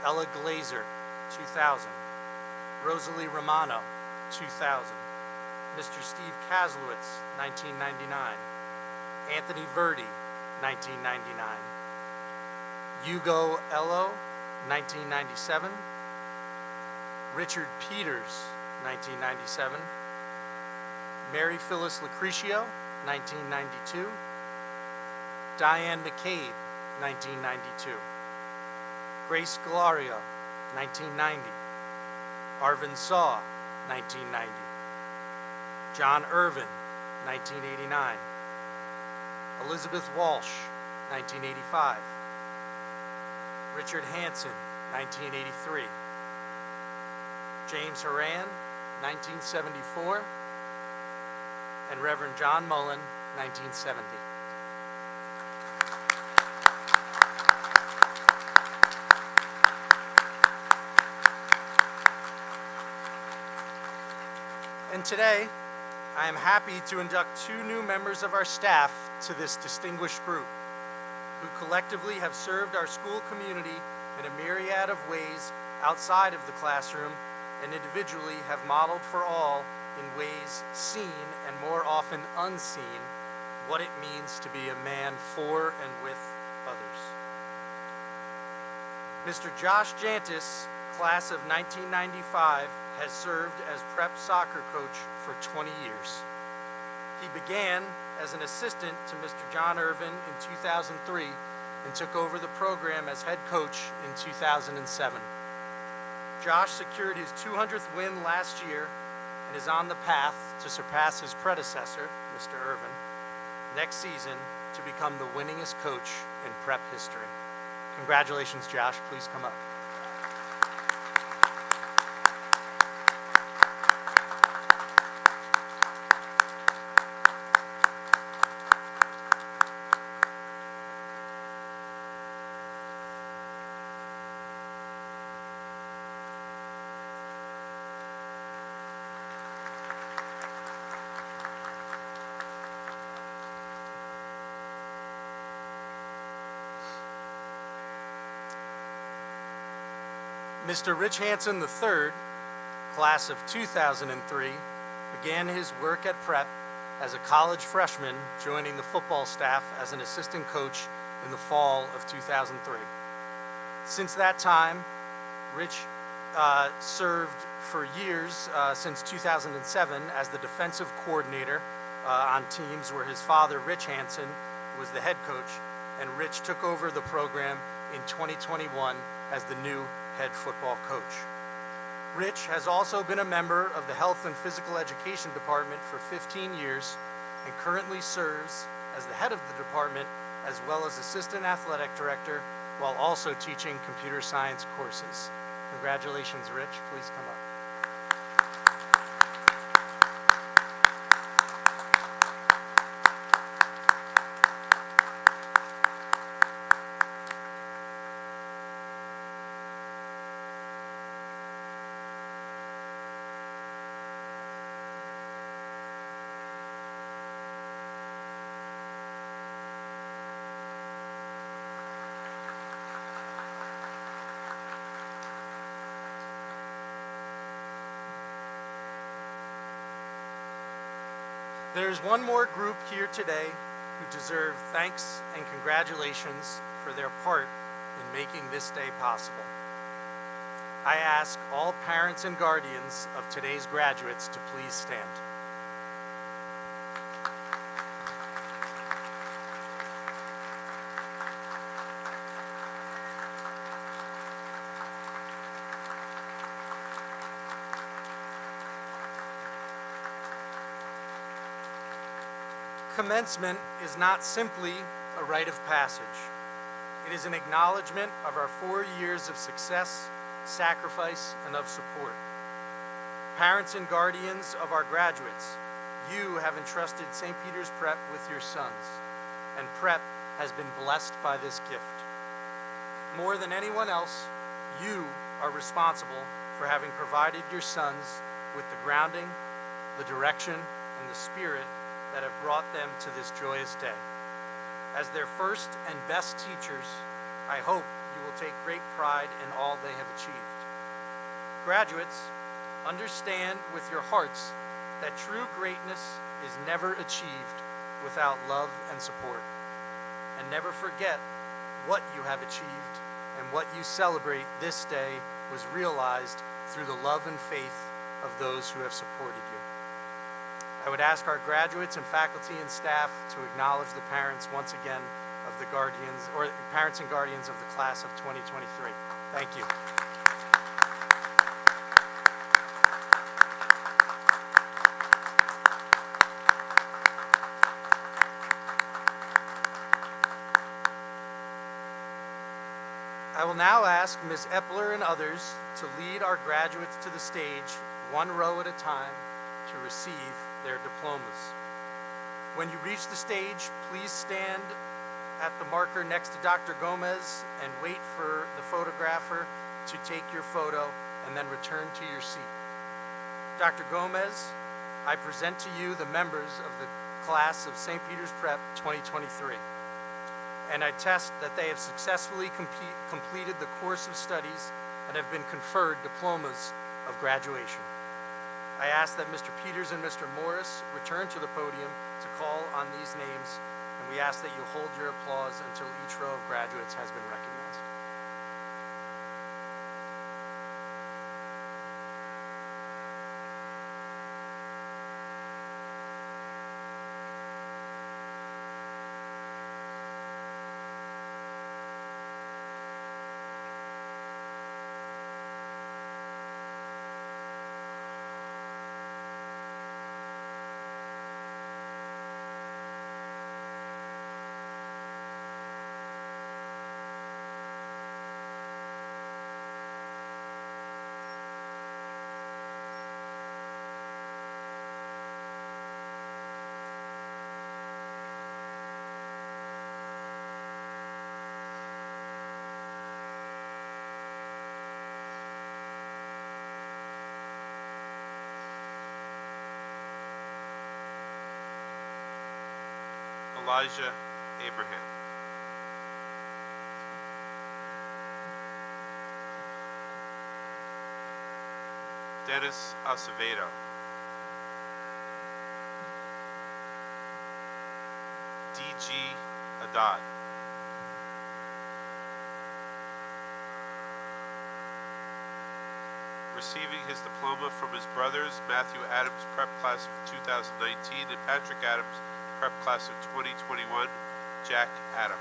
Ella Glazer, 2000. Rosalie Romano, 2000. Mr. Steve Kaslowitz, 1999. Anthony Verdi, 1999. Hugo Ello, 1997. Richard Peters, 1997. Mary Phyllis Lucretio, 1992. Diane McCabe, 1992. Grace Galario, 1990. Arvin Saw, 1990. John Irvin, 1989. Elizabeth Walsh, 1985. Richard Hansen, 1983. James Horan, 1974. And Reverend John Mullen, 1970. And today, I am happy to induct 2 new members of our staff to this distinguished group, who collectively have served our school community in a myriad of ways outside of the classroom and individually have modeled for all in ways seen and more often unseen what it means to be a man for and with others. Mr. Josh Jantis, class of 1995, has served as prep soccer coach for 20 years. He began as an assistant to Mr. John Irvin in 2003 and took over the program as head coach in 2007. Josh secured his 200th win last year and is on the path to surpass his predecessor, Mr. Irvin, next season to become the winningest coach in prep history. Congratulations, Josh. Please come up. Mr. Rich Hansen III, class of 2003, began his work at Prep as a college freshman, joining the football staff as an assistant coach in the fall of 2003. Since that time, Rich served for years, since 2007, as the defensive coordinator on teams where his father, Rich Hansen, was the head coach, and Rich took over the program in 2021 as the new head football coach. Rich has also been a member of the Health and Physical Education Department for 15 years and currently serves as the head of the department as well as assistant athletic director while also teaching computer science courses. Congratulations, Rich. Please come up. There's one more group here today who deserve thanks and congratulations for their part in making this day possible. I ask all parents and guardians of today's graduates to please stand. Commencement is not simply a rite of passage. It is an acknowledgement of our 4 years of success, sacrifice, and of support. Parents and guardians of our graduates, you have entrusted St. Peter's Prep with your sons, and Prep has been blessed by this gift. More than anyone else, you are responsible for having provided your sons with the grounding, the direction, and the spirit that have brought them to this joyous day. As their first and best teachers, I hope you will take great pride in all they have achieved. Graduates, understand with your hearts that true greatness is never achieved without love and support. And never forget what you have achieved and what you celebrate this day was realized through the love and faith of those who have supported you. I would ask our graduates and faculty and staff to acknowledge the parents once again of the guardians, or parents and guardians of the class of 2023. Thank you. I will now ask Ms. Epler and others to lead our graduates to the stage, one row at a time, to receive their diplomas. When you reach the stage, please stand at the marker next to Dr. Gomez and wait for the photographer to take your photo and then return to your seat. Dr. Gomez, I present to you the members of the class of St. Peter's Prep 2023. And I attest that they have successfully completed the course of studies and have been conferred diplomas of graduation. I ask that Mr. Peters and Mr. Morris return to the podium to call on these names, and we ask that you hold your applause until each row of graduates has been recognized.
Elijah Abraham. Dennis Acevedo. D.G. Haddad. Receiving his diploma from his brothers, Matthew Adams, Prep Class of 2019, and Patrick Adams, Prep Class of 2021, Jack Adams.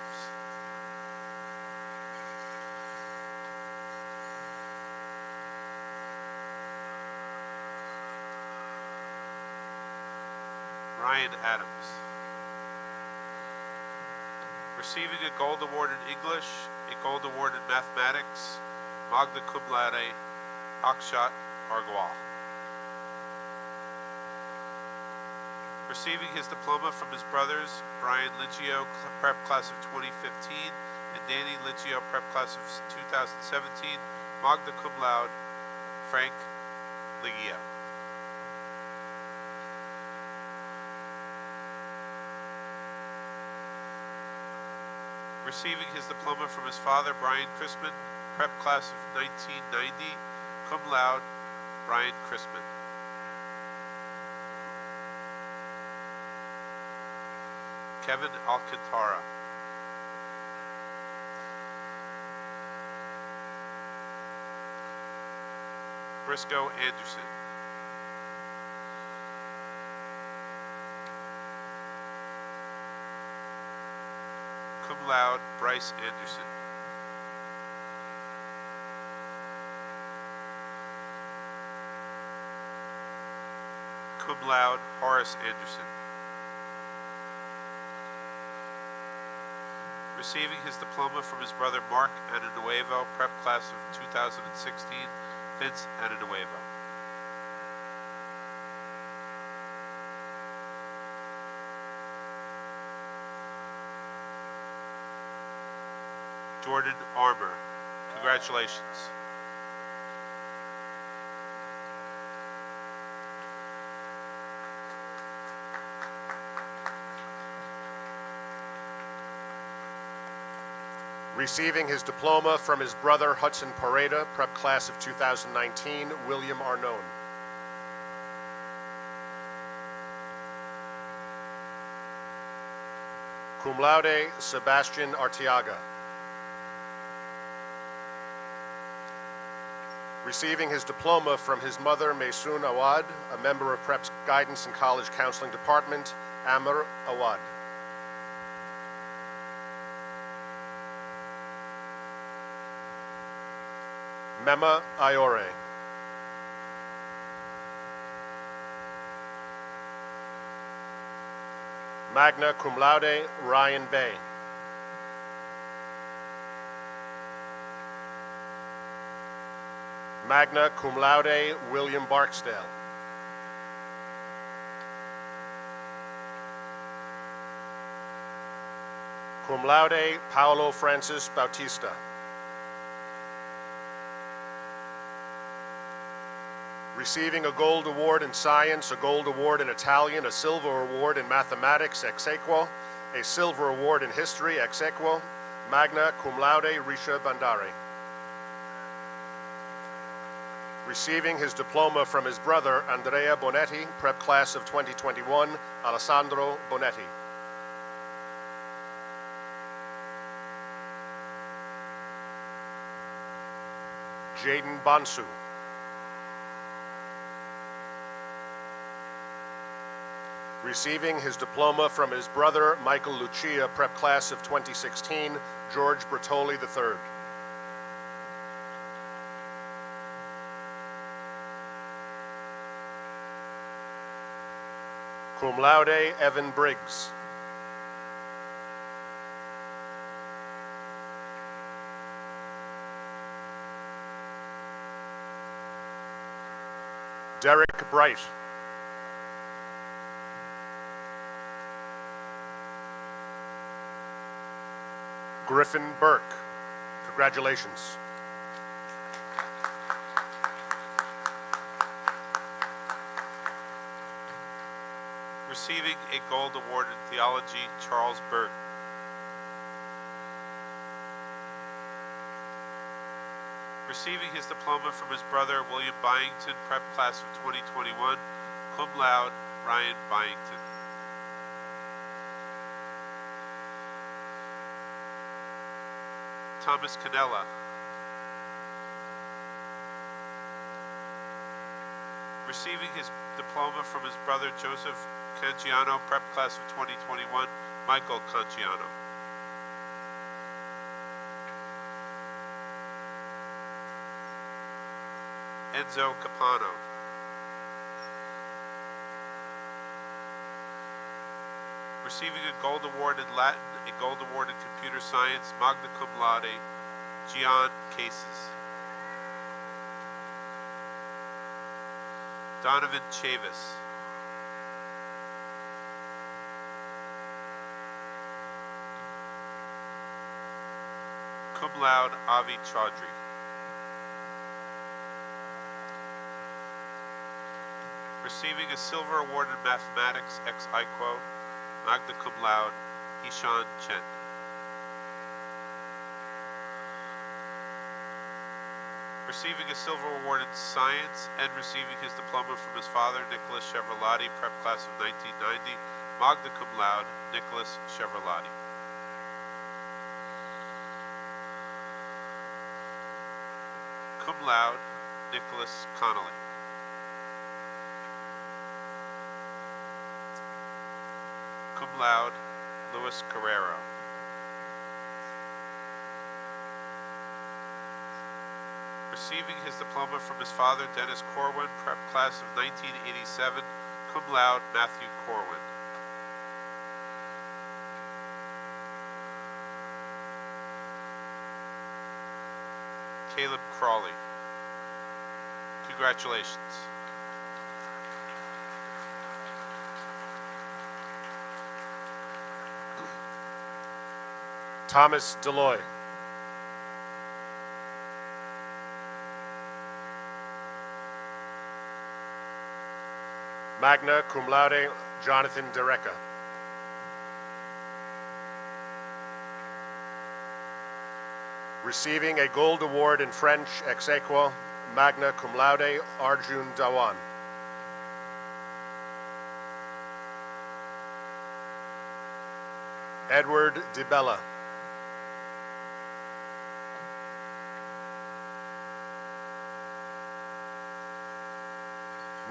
Ryan Adams. Receiving a Gold Award in English, a Gold Award in Mathematics, magna cum laude, Akshat Argwal. Receiving his diploma from his brothers, Brian Liggio, Prep Class of 2015, and Danny Liggio, Prep Class of 2017, magna cum laude, Frank Liggio. Receiving his diploma from his father, Brian Chrisman, Prep Class of 1990, cum laude, Brian Chrisman. Kevin Alcantara. Briscoe Anderson. Cum laude, Bryce Anderson. Cum laude, Horace Anderson. Receiving his diploma from his brother Mark Ananuevo, Prep Class of 2016, Vince Ananuevo. Jordan Armour. Congratulations.
Receiving his diploma from his brother Hudson Pareda, Prep Class of 2019, William Arnone. Cum laude, Sebastian Arteaga. Receiving his diploma from his mother, Maysoon Awad, a member of Prep's Guidance and College Counseling Department, Amr Awad. Mema Iore. Magna cum laude, Ryan Bay. Magna cum laude, William Barksdale. Cum laude, Paolo Francis Bautista. Receiving a gold award in science, a gold award in Italian, a silver award in mathematics ex aequo, a silver award in history ex aequo, magna cum laude Risha Bandari. Receiving his diploma from his brother Andrea Bonetti, prep class of 2021, Alessandro Bonetti. Jaden Bonsu. Receiving his diploma from his brother Michael Lucia, prep class of 2016, George Bertoli III. Cum laude, Evan Briggs. Derek Bright. Griffin Burke. Congratulations.
Receiving a gold award in theology, Charles Burke. Receiving his diploma from his brother, William Byington, prep class of 2021, cum laude, Ryan Byington. Thomas Canella. Receiving his diploma from his brother, Joseph Canciano, prep class of 2021, Michael Canciano. Enzo Capano. Receiving a gold award in Latin, a gold award in computer science, magna cum laude, Gian Cases. Donovan Chavis. Cum laude, Avi Chaudhry. Receiving a silver award in mathematics ex aequo, magna cum laude, Ishan Chen. Receiving a silver award in science and receiving his diploma from his father, Nicholas Chevroletti, prep class of 1990, magna cum laude, Nicholas Chevroletti. Cum laude, Nicholas Connolly. Cum laude, Luis Carrero. Receiving his diploma from his father, Dennis Corwin, prep class of 1987, cum laude, Matthew Corwin. Caleb Crawley. Congratulations.
Thomas Deloy. Magna cum laude, Jonathan Dereka. Receiving a gold award in French ex aequo, magna cum laude, Arjun Dhawan. Edward DiBella.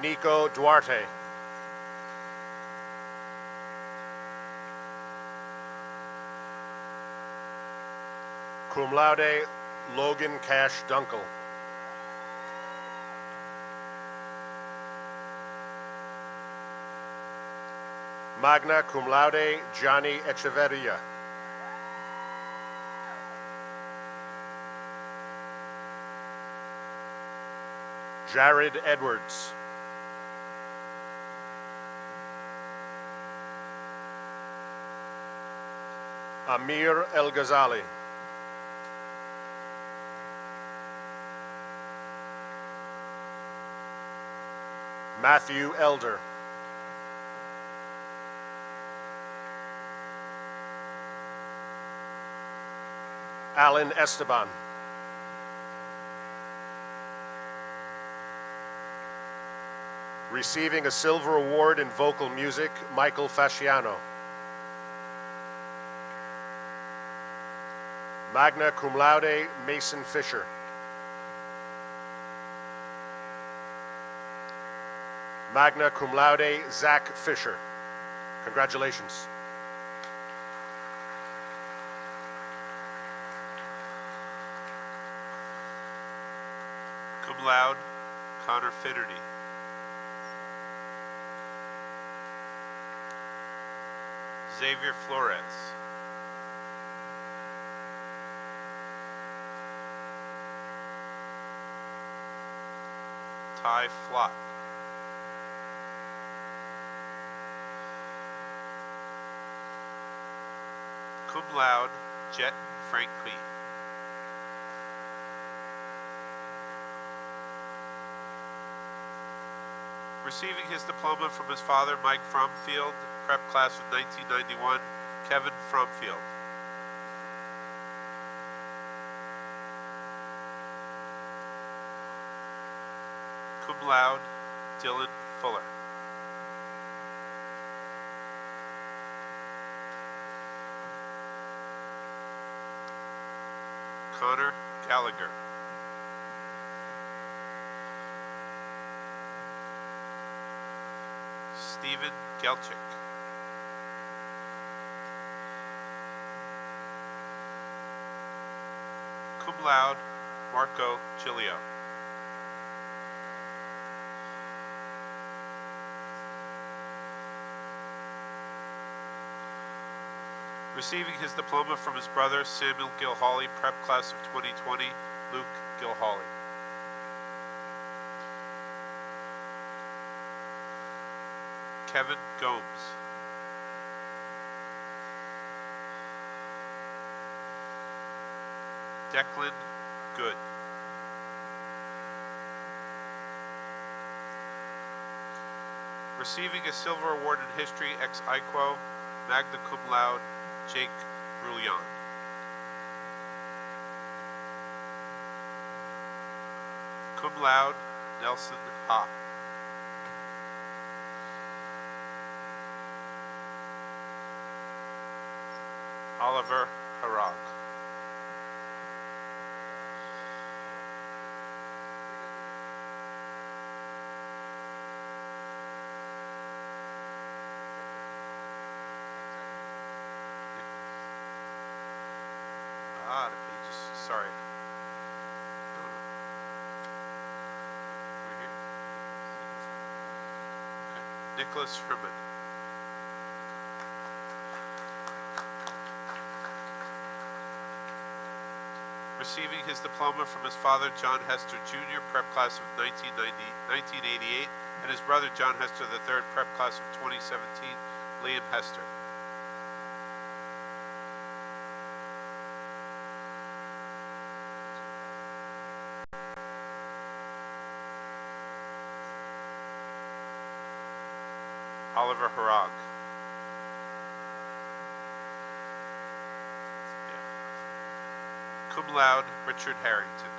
Nico Duarte. Cum laude, Logan Cash Dunkel. Magna cum laude, Johnny Echeverria. Jared Edwards. Amir El Ghazali. Matthew Elder. Alan Esteban. Receiving a Silver Award in Vocal Music, Michael Fasciano. Magna Cum Laude, Mason Fisher. Magna Cum Laude, Zach Fisher. Congratulations.
Cum laude, Connor Finnerty. Xavier Flores. Ty Flott. Cum laude, Jet Franklin. Receiving his diploma from his father, Mike Fromfield, prep class of 1991, Kevin Fromfield. Cum laude, Dylan Fuller. Connor Gallagher. Stephen Gelchik. Cum laude, Marco Gilio. Receiving his diploma from his brother, Samuel Gilhawley, prep class of 2020, Luke Gilhawley. Kevin Gomes. Declan Good. Receiving a Silver Award in History ex aequo, magna cum laude, Jake Brouillon. Cum laude, Nelson Ha. Oliver Harag. The pages, sorry. Right here. Okay. Nicholas Herman. Receiving his diploma from his father, John Hester Jr., prep class of 1988, and his brother, John Hester III, prep class of 2017, Liam Hester. Oliver Harag. Cum laude, Richard Harrington.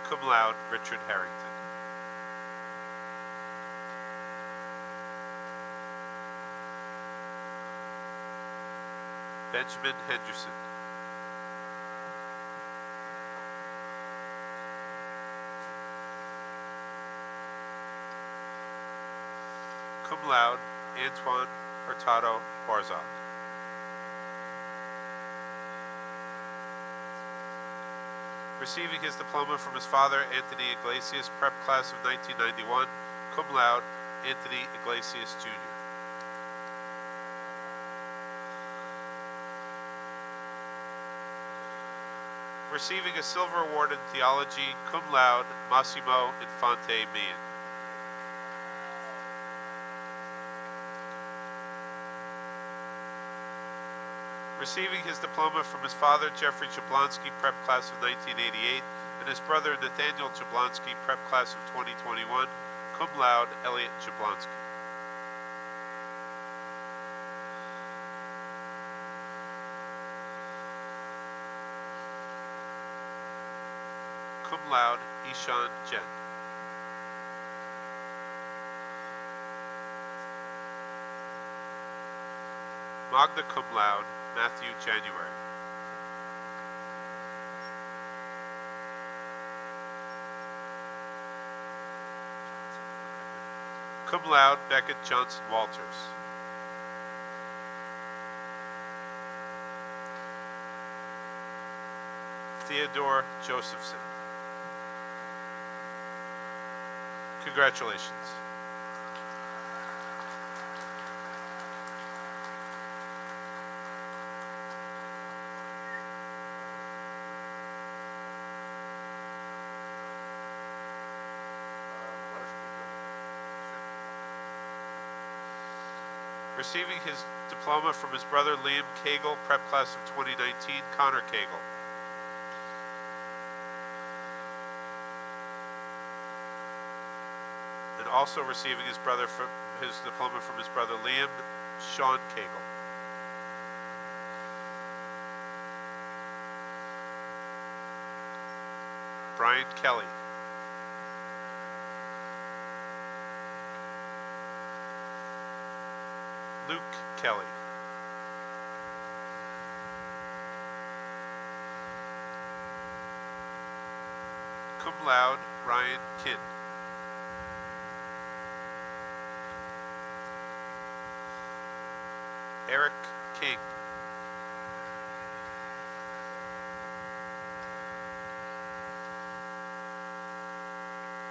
Cum laude, Richard Harrington. Benjamin Henderson. laude, Antoine Hurtado Barzal. Receiving his diploma from his father, Anthony Iglesias, prep class of 1991, cum laude, Anthony Iglesias Jr. Receiving a silver award in theology, cum laude, Massimo Infante Meehan. Receiving his diploma from his father, Jeffrey Jablonski, prep class of 1988, and his brother, Nathaniel Jablonski, prep class of 2021, cum laude, Elliot Jablonski. Cum laude, Ishan Jen. Magna cum laude, Matthew January. Cum laude, Beckett Johnson Walters. Theodore Josephson. Congratulations. Receiving his diploma from his brother Liam Cagle, prep class of 2019, Connor Cagle. And also receiving his diploma from his brother Liam, Sean Cagle. Brian Kelly. Luke Kelly. Cum laude, Ryan Kidd. Eric King.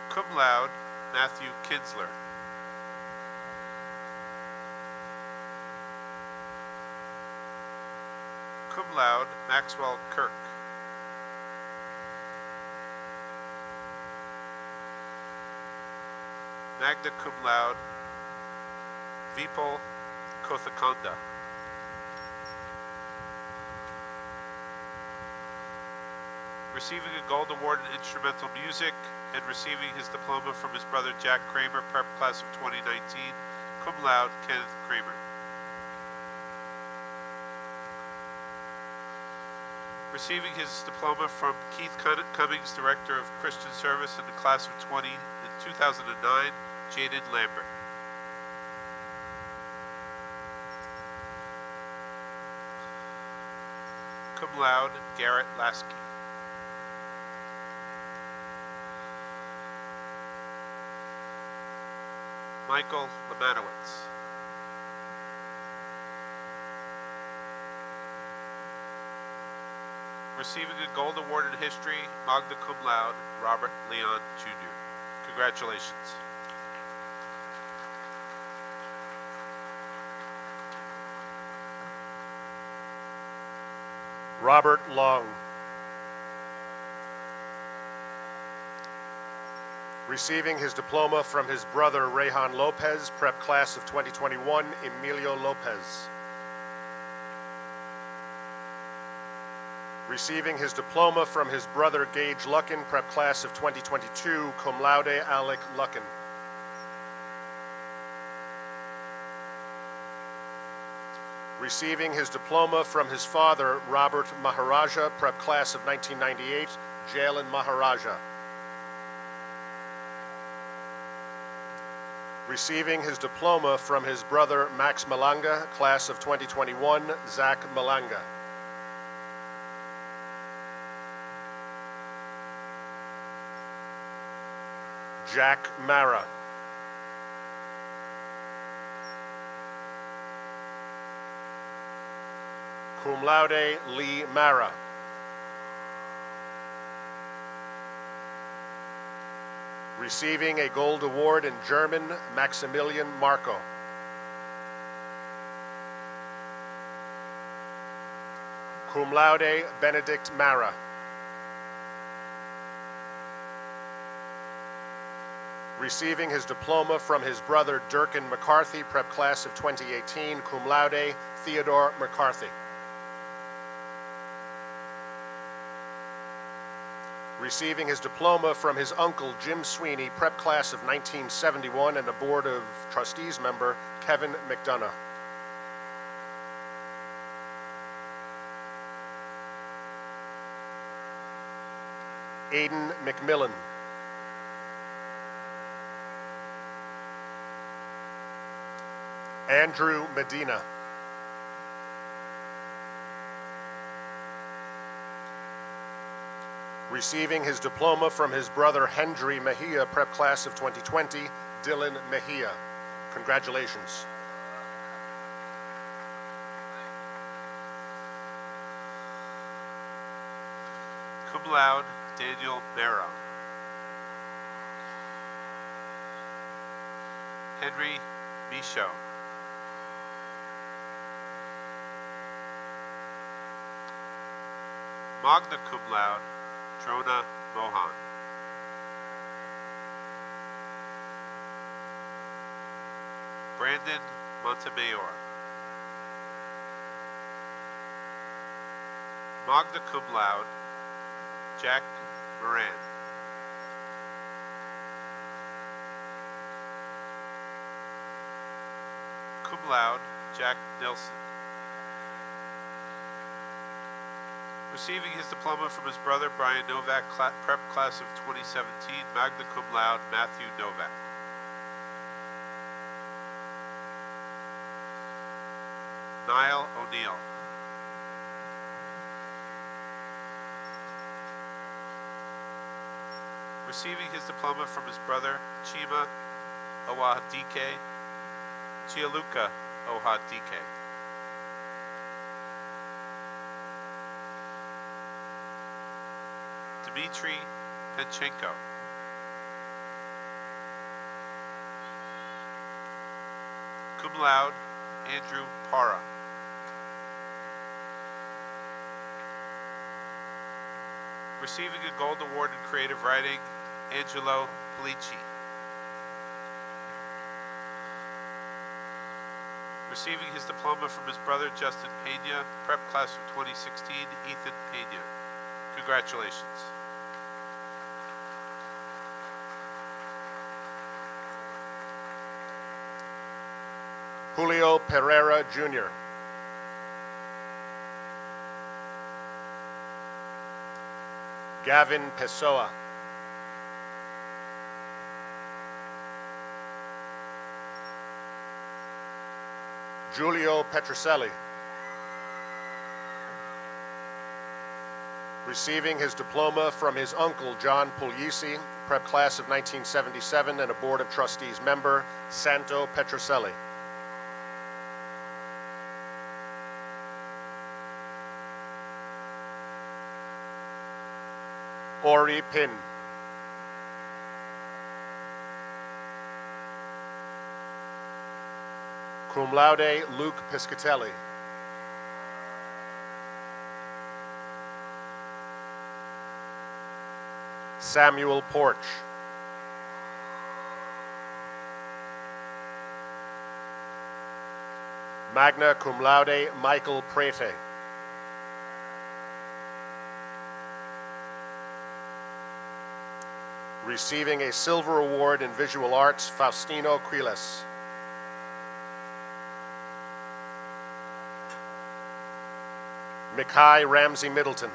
Cum laude, Matthew Kinsler. Cum laude, Maxwell Kirk. Magna cum laude, Vipul Kothakonda. Receiving a gold award in instrumental music and receiving his diploma from his brother Jack Kramer, prep class of 2019, cum laude, Kenneth Kramer. Receiving his diploma from Keith Cummings, Director of Christian Service in the class of 2009, Jaden Lambert. Cum laude, Garrett Lasky. Michael Lemanowitz. Receiving a gold award in history, magna cum laude, Robert Leon Jr. Congratulations.
Robert Long. Receiving his diploma from his brother Rehan Lopez, prep class of 2021, Emilio Lopez. Receiving his diploma from his brother Gage Luckin, prep class of 2022, cum laude, Alec Luckin. Receiving his diploma from his father Robert Maharaja, prep class of 1998, Jalen Maharaja. Receiving his diploma from his brother Max Malanga, class of 2021, Zach Malanga. Jack Mara. Cum laude, Lee Mara. Receiving a Gold Award in German, Maximilian Marco. Cum laude, Benedict Mara. Receiving his diploma from his brother Durkin McCarthy, prep class of 2018, cum laude, Theodore McCarthy. Receiving his diploma from his uncle Jim Sweeney, prep class of 1971, and a Board of Trustees member, Kevin McDonough. Aiden McMillan. Andrew Medina. Receiving his diploma from his brother Hendry Mejia, prep class of 2020, Dylan Mejia. Congratulations.
Cum laude, Daniel Mera. Henry Michaud. Magna cum laude, Drona Mohan. Brandon Montemayor. Magna cum laude, Jack Moran. Cum laude, Jack Nelson. Receiving his diploma from his brother Brian Novak, prep class of 2017, magna cum laude, Matthew Novak. Niall O'Neill. Receiving his diploma from his brother Chima Owadike, Gianluca Owadike. Dmitry Penchenko. Cum laude, Andrew Para. Receiving a Gold Award in Creative Writing, Angelo Polici. Receiving his diploma from his brother Justin Pena, prep class of 2016, Ethan Pena. Congratulations.
Julio Pereira, Jr. Gavin Pessoa. Giulio Petroselli. Receiving his diploma from his uncle, John Puglisi, prep class of 1977, and a Board of Trustees member, Santo Petroselli. Ori Pin. Cum laude, Luke Piscatelli. Samuel Porch. Magna cum laude, Michael Prete. Receiving a Silver Award in Visual Arts, Faustino Quiles. Mikai Ramsey Middleton.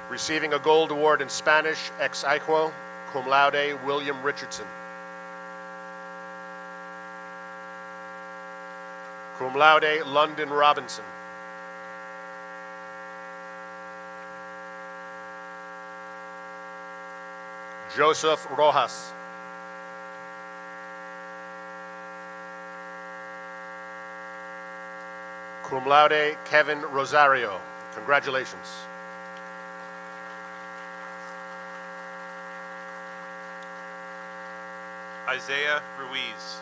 Receiving a Gold Award in Spanish, ex aequo, cum laude, William Richardson. Cum laude, London Robinson. Joseph Rojas. Cum laude, Kevin Rosario. Congratulations.
Isaiah Ruiz.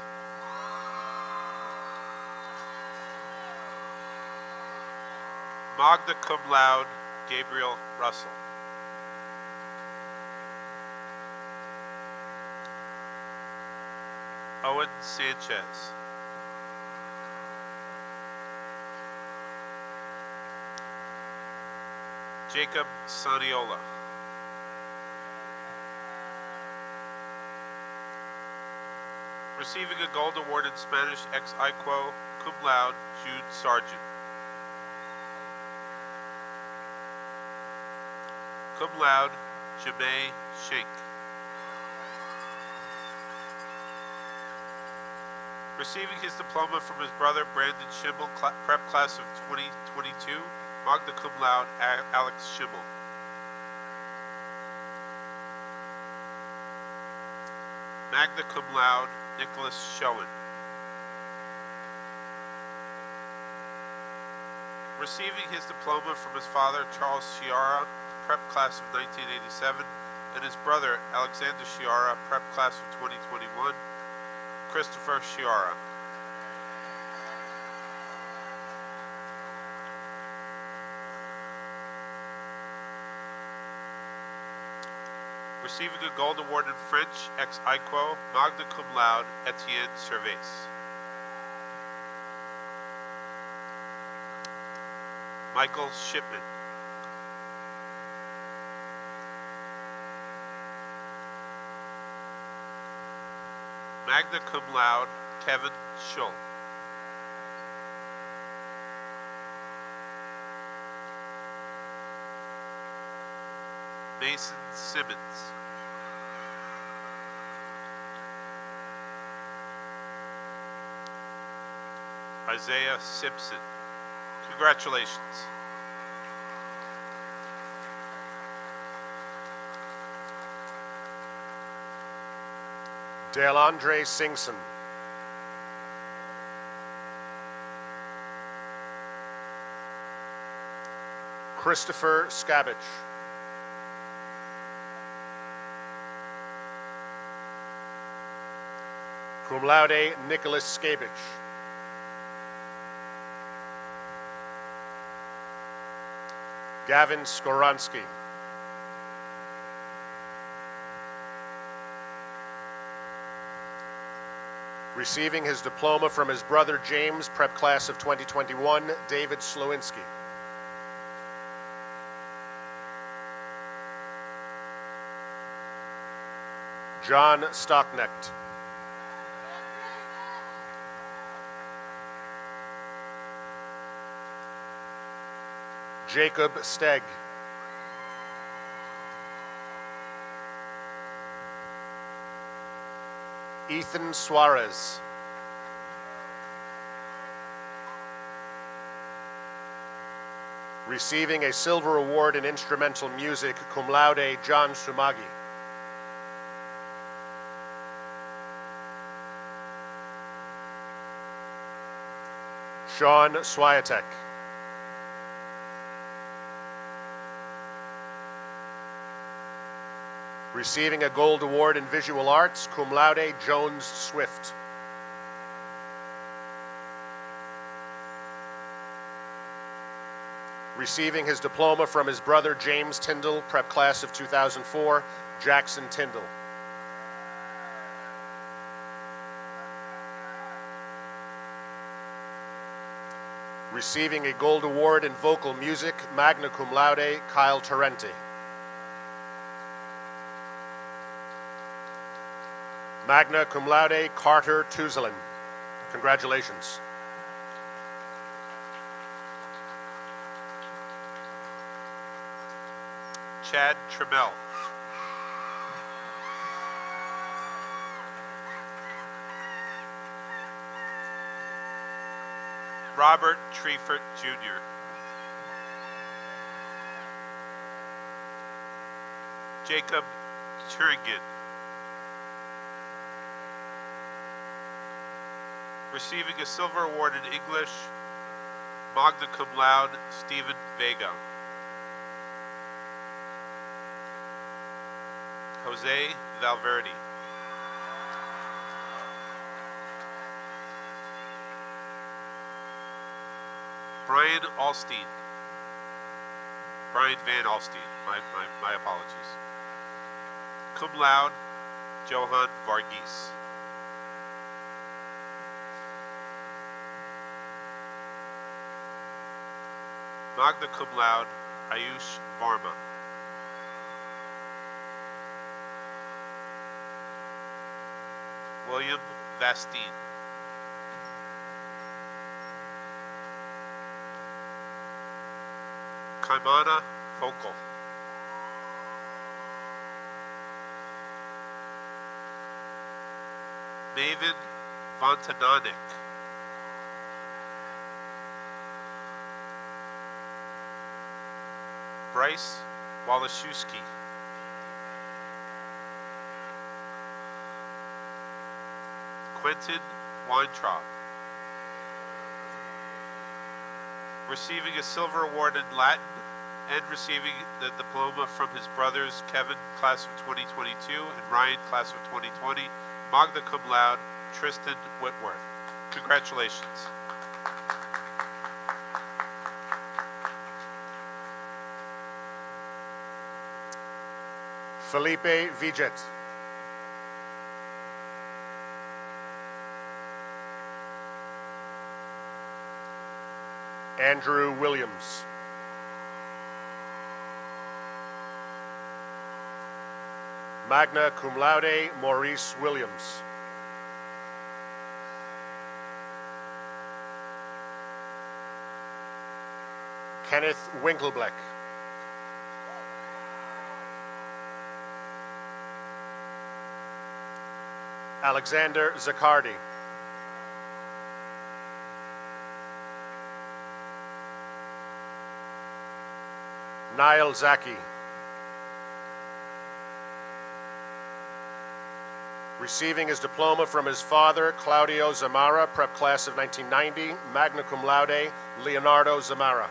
Magna cum laude, Gabriel Russell. Owen Sanchez. Jacob Saniola. Receiving a gold award in Spanish ex aequo, cum laude, Jude Sargent. Cum laude, Jamae Schenk. Receiving his diploma from his brother Brandon Schimmel, prep class of 2022, magna cum laude, Alex Schimmel. Magna cum laude, Nicholas Schoen. Receiving his diploma from his father Charles Chiara, prep class of 1987, and his brother Alexander Chiara, prep class of 2021, Christopher Chiara. Receiving a gold award in French ex aequo, magna cum laude, Etienne Servais. Michael Shipman. Magna cum laude, Kevin Schull. Mason Simmons. Isaiah Simpson. Congratulations.
Dale-Andre Singson. Christopher Skabich. Cum laude, Nicholas Skabich. Gavin Skoransky. Receiving his diploma from his brother James, prep class of 2021, David Slowinski. John Stocknecht. Jacob Stegg. Ethan Suarez. Receiving a silver award in instrumental music, cum laude, John Sumagi. Sean Swiatek. Receiving a gold award in visual arts, cum laude, Jones Swift. Receiving his diploma from his brother James Tyndall, prep class of 2004, Jackson Tyndall. Receiving a gold award in vocal music, magna cum laude, Kyle Torrenti. Magna cum laude, Carter Tuzalin. Congratulations.
Chad Trammell. Robert Treefort Jr. Jacob Turingen. Receiving a silver award in English, Magna cum laude, Stephen Vega. Jose Valverde. Brian Alstein. Brian Van Alstein. My apologies. Cum laude, Johan Varghese. Magna cum laude, Ayush Varma. William Vastine. Kaimana Focal. Maven Vantananik. Bryce Walashewski. Quentin Weintraub. Receiving a silver award in Latin and receiving the diploma from his brothers Kevin, class of 2022, and Ryan, class of 2020, magna cum laude, Tristan Whitworth. Congratulations.
Felipe Viget. Andrew Williams. Magna cum laude, Maurice Williams. Kenneth Winkelbleck. Alexander Zaccardi. Niall Zaki. Receiving his diploma from his father, Claudio Zamara, prep class of 1990, magna cum laude, Leonardo Zamara.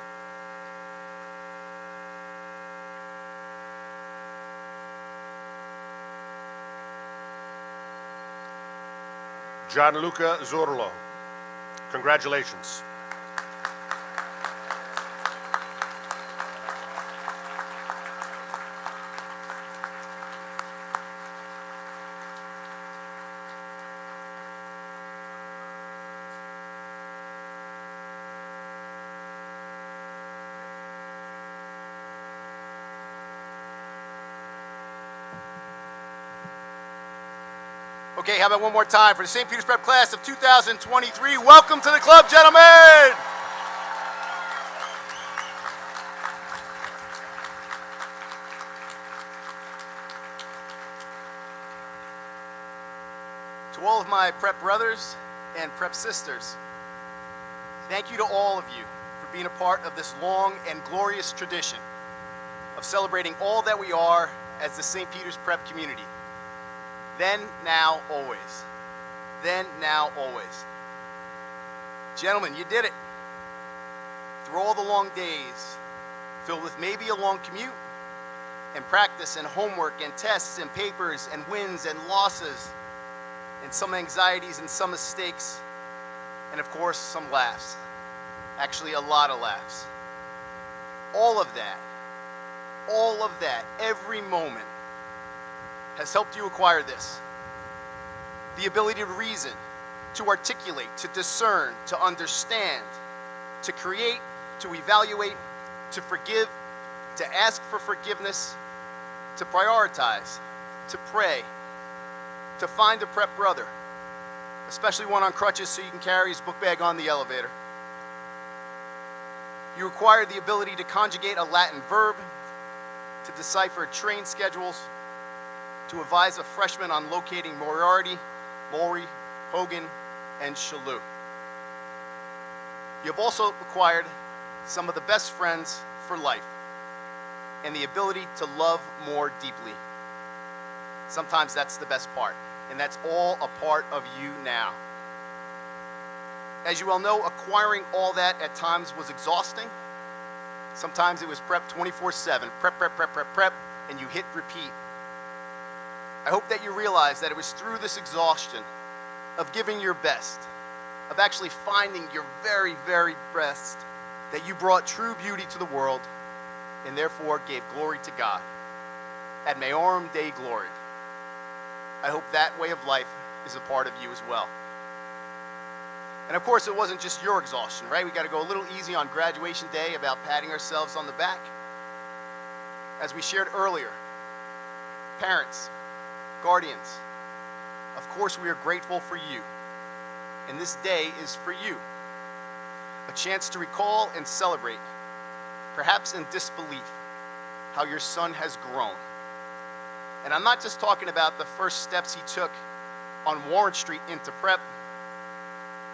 Gianluca Zurlo. Congratulations.
Okay, how about one more time for the St. Peter's Prep class of 2023. Welcome to the club, gentlemen! To all of my prep brothers and prep sisters, thank you to all of you for being a part of this long and glorious tradition of celebrating all that we are as the St. Peter's Prep community. Then, now, always. Then, now, always. Gentlemen, you did it. Through all the long days, filled with maybe a long commute, and practice and homework and tests and papers and wins and losses, and some anxieties and some mistakes, and of course, some laughs. Actually, a lot of laughs. All of that, every moment, has helped you acquire this. The ability to reason, to articulate, to discern, to understand, to create, to evaluate, to forgive, to ask for forgiveness, to prioritize, to pray, to find a prep brother, especially one on crutches so you can carry his book bag on the elevator. You acquire the ability to conjugate a Latin verb, to decipher train schedules, to advise a freshman on locating Moriarty, Maury, Hogan, and Shalou. You have also acquired some of the best friends for life and the ability to love more deeply. Sometimes that's the best part, and that's all a part of you now. As you well know, acquiring all that at times was exhausting. Sometimes it was prep 24/7, prep, prep, prep, prep, prep, and you hit repeat. I hope that you realize that it was through this exhaustion of giving your best, of actually finding your very, very best, that you brought true beauty to the world and therefore gave glory to God. Ad Maiorum Dei Gloria. I hope that way of life is a part of you as well. And of course, it wasn't just your exhaustion, right? We got to go a little easy on graduation day about patting ourselves on the back. As we shared earlier, parents, guardians, of course we are grateful for you. And this day is for you. A chance to recall and celebrate, perhaps in disbelief, how your son has grown. And I'm not just talking about the first steps he took on Warren Street into prep,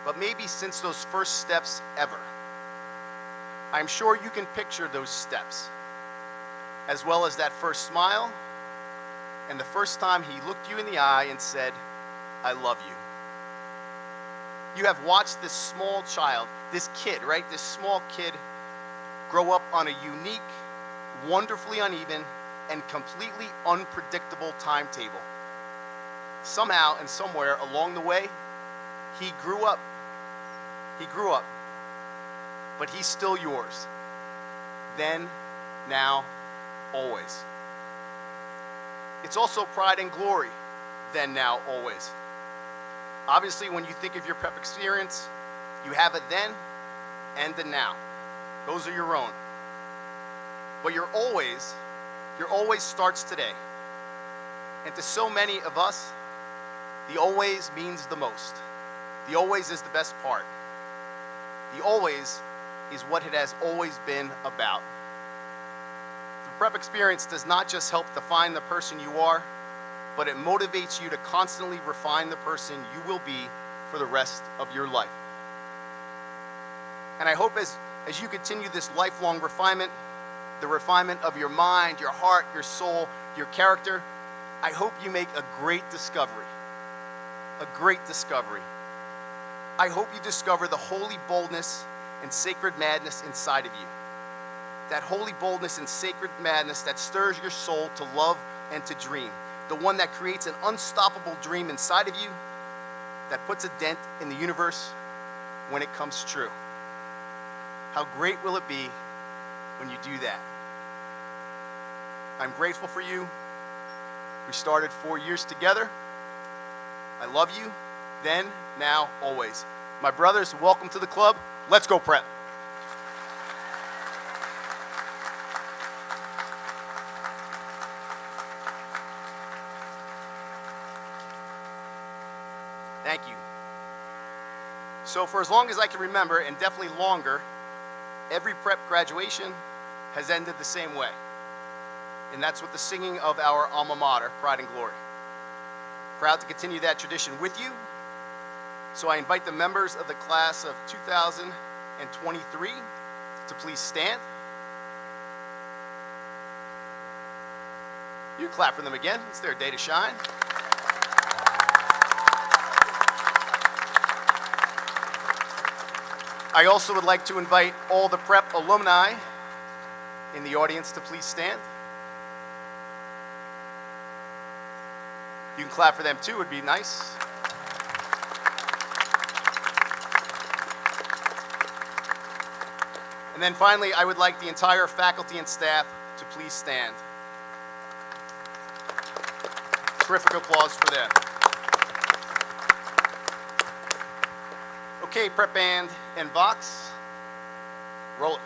but maybe since those first steps ever. I'm sure you can picture those steps, as well as that first smile and the first time he looked you in the eye and said, "I love you." You have watched this small child, this kid, right? This small kid grow up on a unique, wonderfully uneven, and completely unpredictable timetable. Somehow and somewhere along the way, he grew up. He grew up. But he's still yours. Then, now, always. It's also pride and glory. Then, now, always. Obviously, when you think of your prep experience, you have a then and a now. Those are your own. But your always starts today. And to so many of us, the always means the most. The always is the best part. The always is what it has always been about. The prep experience does not just help define the person you are, but it motivates you to constantly refine the person you will be for the rest of your life. And I hope as you continue this lifelong refinement, the refinement of your mind, your heart, your soul, your character, I hope you make a great discovery. A great discovery. I hope you discover the holy boldness and sacred madness inside of you. That holy boldness and sacred madness that stirs your soul to love and to dream. The one that creates an unstoppable dream inside of you that puts a dent in the universe when it comes true. How great will it be when you do that? I'm grateful for you. We started 4 years together. I love you, then, now, always. My brothers, welcome to the club. Let's go prep. Thank you. So for as long as I can remember, and definitely longer, every prep graduation has ended the same way. And that's with the singing of our alma mater, Pride and Glory. Proud to continue that tradition with you. So I invite the members of the class of 2023 to please stand. You clap for them again. It's their day to shine. I also would like to invite all the prep alumni in the audience to please stand. You can clap for them too, would be nice. And then finally, I would like the entire faculty and staff to please stand. Terrific applause for them. Okay, prep band and Vox, roll it.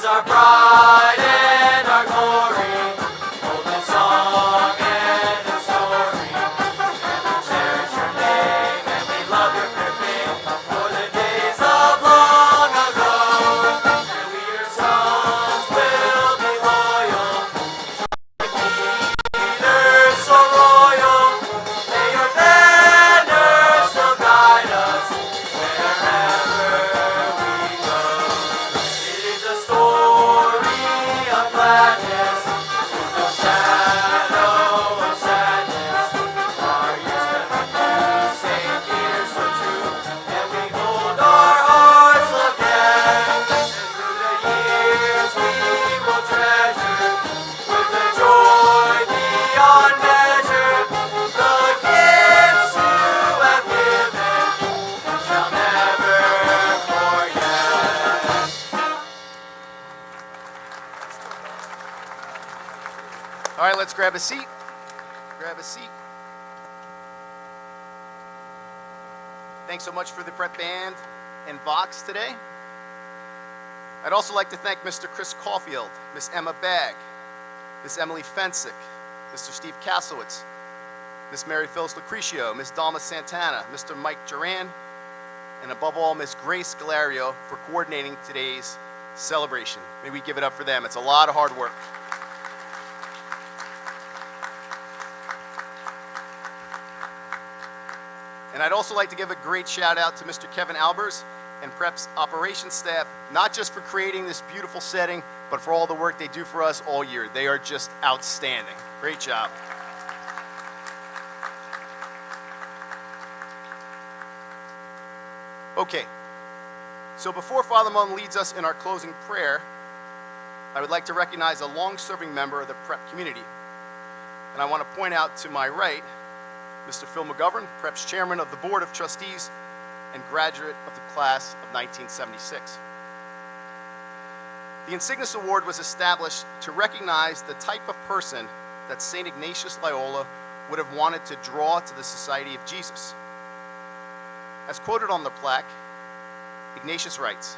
Our pride and our glory, golden song and a story. And we cherish your name and we love your perfect for the days of long ago. And we your sons will be loyal. Leaders so royal, may your banner still guide us wherever we go. It is a story
All right, let's grab a seat. Grab a seat. Thanks so much for the prep band and Vox today. I'd also like to thank Mr. Chris Caulfield, Miss Emma Bagg, Miss Emily Fensick, Mr. Steve Kaslowitz, Miss Mary Phyllis Lucretio, Miss Dalma Santana, Mr. Mike Duran, and above all, Miss Grace Galario for coordinating today's celebration. May we give it up for them. It's a lot of hard work. And I'd also like to give a great shout out to Mr. Kevin Albers and Prep's operations staff, not just for creating this beautiful setting, but for all the work they do for us all year. They are just outstanding. Great job. Okay, so before Father Mullen leads us in our closing prayer, I would like to recognize a long-serving member of the Prep community. And I want to point out to my right, Mr. Phil McGovern, Prep's chairman of the Board of Trustees and graduate of the class of 1976. The Insignis Award was established to recognize the type of person that St. Ignatius Loyola would have wanted to draw to the Society of Jesus. As quoted on the plaque, Ignatius writes,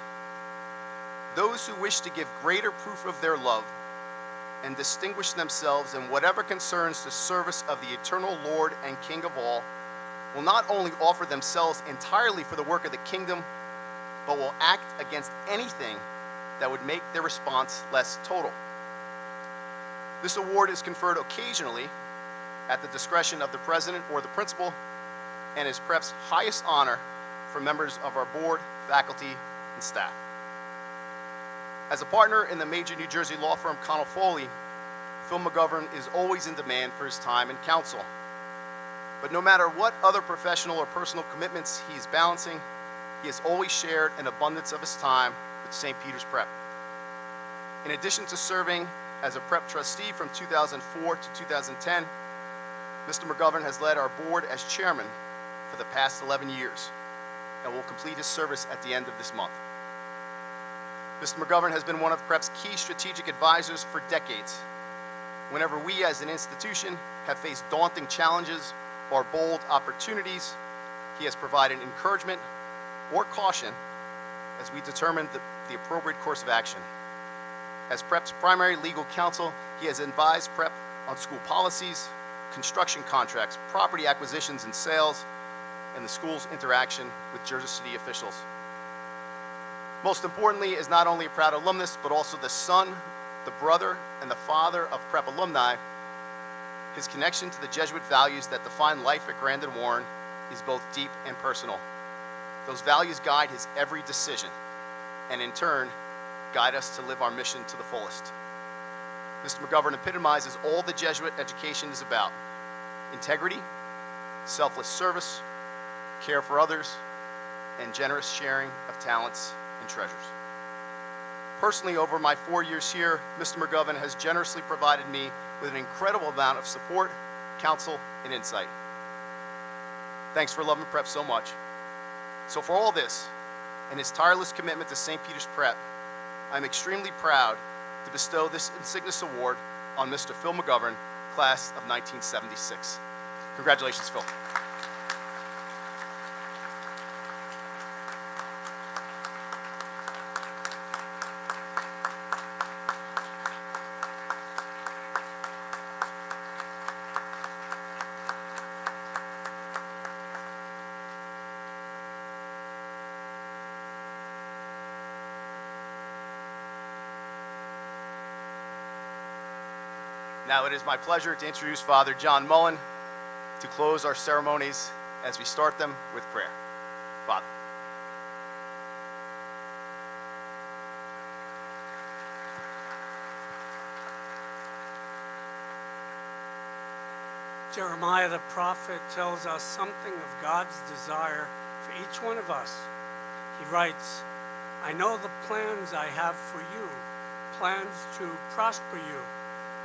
"Those who wish to give greater proof of their love and distinguish themselves in whatever concerns the service of the eternal Lord and King of all will not only offer themselves entirely for the work of the kingdom, but will act against anything that would make their response less total." This award is conferred occasionally at the discretion of the president or the principal and is Prep's highest honor for members of our board, faculty, and staff. As a partner in the major New Jersey law firm Connell Foley, Phil McGovern is always in demand for his time and counsel. But no matter what other professional or personal commitments he is balancing, he has always shared an abundance of his time with St. Peter's Prep. In addition to serving as a Prep trustee from 2004 to 2010, Mr. McGovern has led our board as chairman for the past 11 years and will complete his service at the end of this month. Mr. McGovern has been one of Prep's key strategic advisors for decades. Whenever we as an institution have faced daunting challenges or bold opportunities, he has provided encouragement or caution as we determine the appropriate course of action. As Prep's primary legal counsel, he has advised Prep on school policies, construction contracts, property acquisitions and sales, and the school's interaction with Jersey City officials. Most importantly, is not only a proud alumnus, but also the son, the brother, and the father of Prep alumni. His connection to the Jesuit values that define life at Grandin Warren is both deep and personal. Those values guide his every decision, and in turn, guide us to live our mission to the fullest. Mr. McGovern epitomizes all the Jesuit education is about: integrity, selfless service, care for others, and generous sharing of talents and treasures. Personally, over my 4 years here, Mr. McGovern has generously provided me with an incredible amount of support, counsel, and insight. Thanks for loving Prep so much. So for all this, and his tireless commitment to St. Peter's Prep, I'm extremely proud to bestow this Insignis Award on Mr. Phil McGovern, class of 1976. Congratulations, Phil. Now it is my pleasure to introduce Father John Mullen to close our ceremonies as we start them with prayer. Father.
Jeremiah the prophet tells us something of God's desire for each one of us. He writes, "I know the plans I have for you, plans to prosper you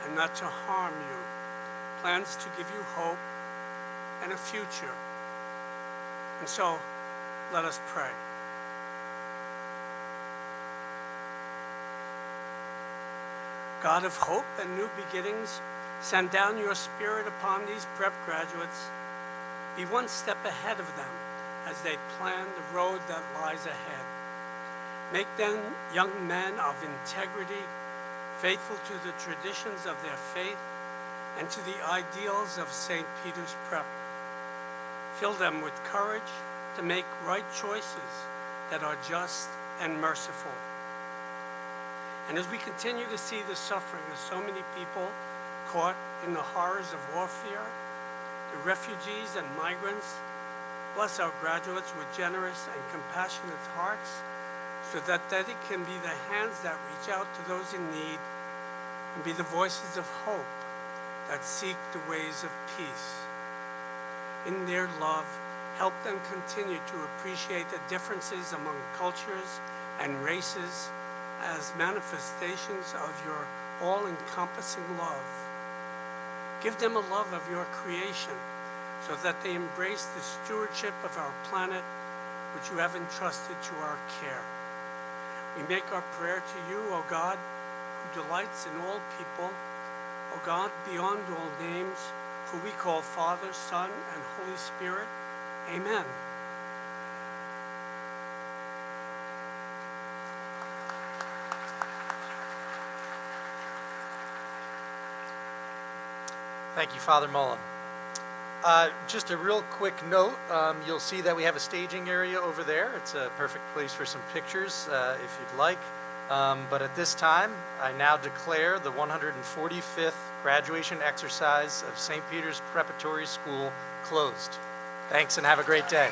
and not to harm you, plans to give you hope and a future." And so, let us pray. God of hope and new beginnings, Send down your Spirit upon these prep graduates. Be one step ahead of them as they plan the road that lies ahead. Make them young men of integrity, faithful to the traditions of their faith and to the ideals of St. Peter's Prep. Fill them with courage to make right choices that are just and merciful. And as we continue to see the suffering of so many people caught in the horrors of warfare, the refugees and migrants, bless our graduates with generous and compassionate hearts so that they can be the hands that reach out to those in need and be the voices of hope that seek the ways of peace. In their love, help them continue to appreciate the differences among cultures and races as manifestations of your all-encompassing love. Give them a love of your creation so that they embrace the stewardship of our planet, which you have entrusted to our care. We make our prayer to you, O God, who delights in all people, O God, beyond all names, who we call Father, Son, and Holy Spirit. Amen.
Thank you, Father Mullen. Just a real quick note, you'll see that we have a staging area over there. It's a perfect place for some pictures if you'd like. But at this time, I now declare the 145th graduation exercise of St. Peter's Preparatory School closed. Thanks and have a great day.